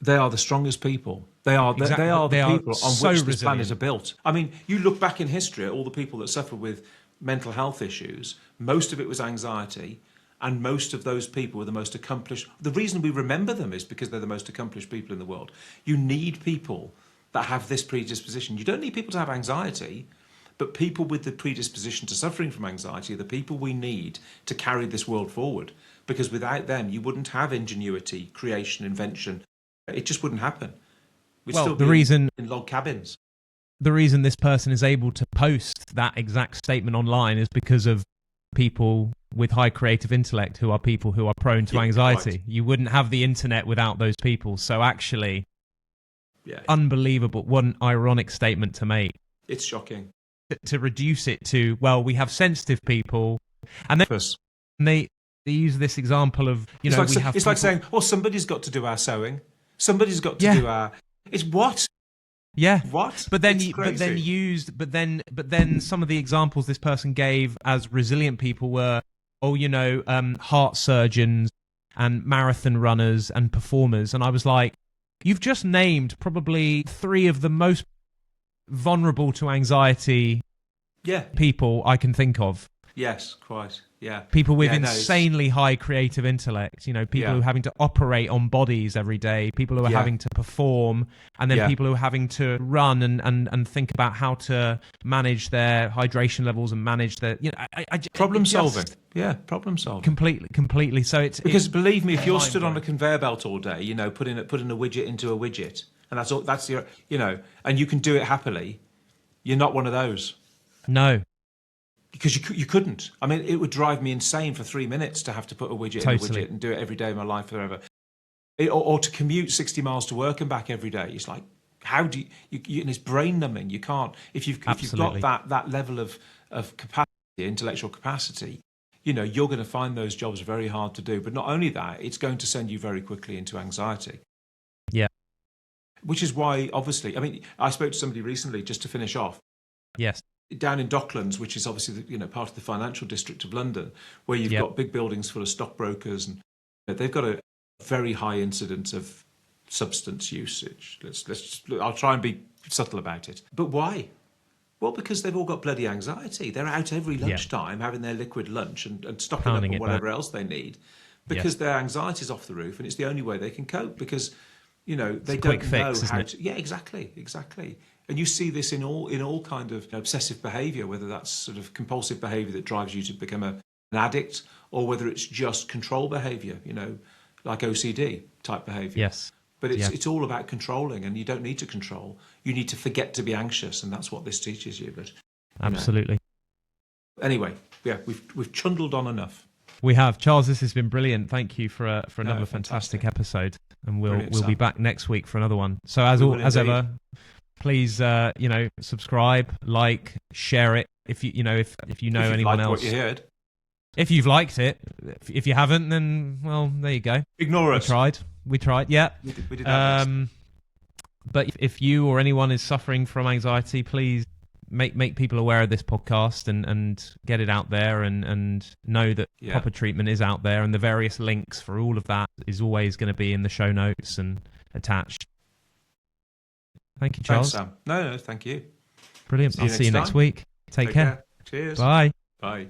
they are the strongest people. They are the people on which this planet are built. I mean, you look back in history at all the people that suffer with mental health issues, most of it was anxiety, and most of those people were the most accomplished. The reason we remember them is because they're the most accomplished people in the world. You need people that have this predisposition. You don't need people to have anxiety, but people with the predisposition to suffering from anxiety are the people we need to carry this world forward. Because without them, you wouldn't have ingenuity, creation, invention. It just wouldn't happen. We'd still be in log cabins. The reason this person is able to post that exact statement online is because of people with high creative intellect, who are people who are prone to anxiety. Right. You wouldn't have the internet without those people. So actually, unbelievable. What an ironic statement to make. It's shocking. To reduce it to, well, we have sensitive people, and then they use this example of, it's like saying, well, somebody's got to do our sewing, somebody's got to do our. It's what? Yeah. What? But then some of the examples this person gave as resilient people were, heart surgeons and marathon runners and performers, and I was like, you've just named probably 3 of the most vulnerable to anxiety people I can think of. Yes, quite. Yeah. People with insanely high creative intellect, people who are having to operate on bodies every day, people who are having to perform, and then people who are having to run and think about how to manage their hydration levels and manage their, problem solving. Yeah, problem solving. Completely. So it's because believe me, if you're stood on a conveyor belt all day, putting a widget into a widget, and that's your, and you can do it happily, you're not one of those. No. Because you couldn't. I mean, it would drive me insane for 3 minutes to have to put a widget in a widget and do it every day of my life forever. Or to commute 60 miles to work and back every day. It's like, how do you and it's brain numbing. You can't, if you've got that level of capacity, intellectual capacity, you're going to find those jobs very hard to do. But not only that, it's going to send you very quickly into anxiety. Yeah. Which is why, obviously, I mean, I spoke to somebody recently, just to finish off. Yes. Down in Docklands, which is obviously part of the financial district of London, where you've got big buildings full of stockbrokers, and they've got a very high incidence of substance usage. I'll try and be subtle about it. But why? Well, because they've all got bloody anxiety. They're out every lunchtime having their liquid lunch and stocking up on whatever else they need, because their anxiety's off the roof, and it's the only way they can cope, because they don't know how to. Yeah, exactly. And you see this in all kind of obsessive behaviour, whether that's sort of compulsive behaviour that drives you to become an addict, or whether it's just control behaviour, like OCD type behaviour. Yes. But it's all about controlling, and you don't need to control. You need to forget to be anxious, and that's what this teaches you. But absolutely. Anyway, we've chundled on enough. We have, Charles. This has been brilliant. Thank you for another fantastic episode, and we'll be back next week for another one. So as ever, please subscribe, like, share it. If you know anyone else. What you heard. If you've liked it, if you haven't, then well, there you go. Ignore us. We tried. Yeah. We did our best. But if you or anyone is suffering from anxiety, please make people aware of this podcast and get it out there, and know that proper treatment is out there, and the various links for all of that is always going to be in the show notes and attached. Thank you, Charles. Thanks, Sam. No, thank you. Brilliant. I'll see you next week. Take care. Cheers. Bye. Bye.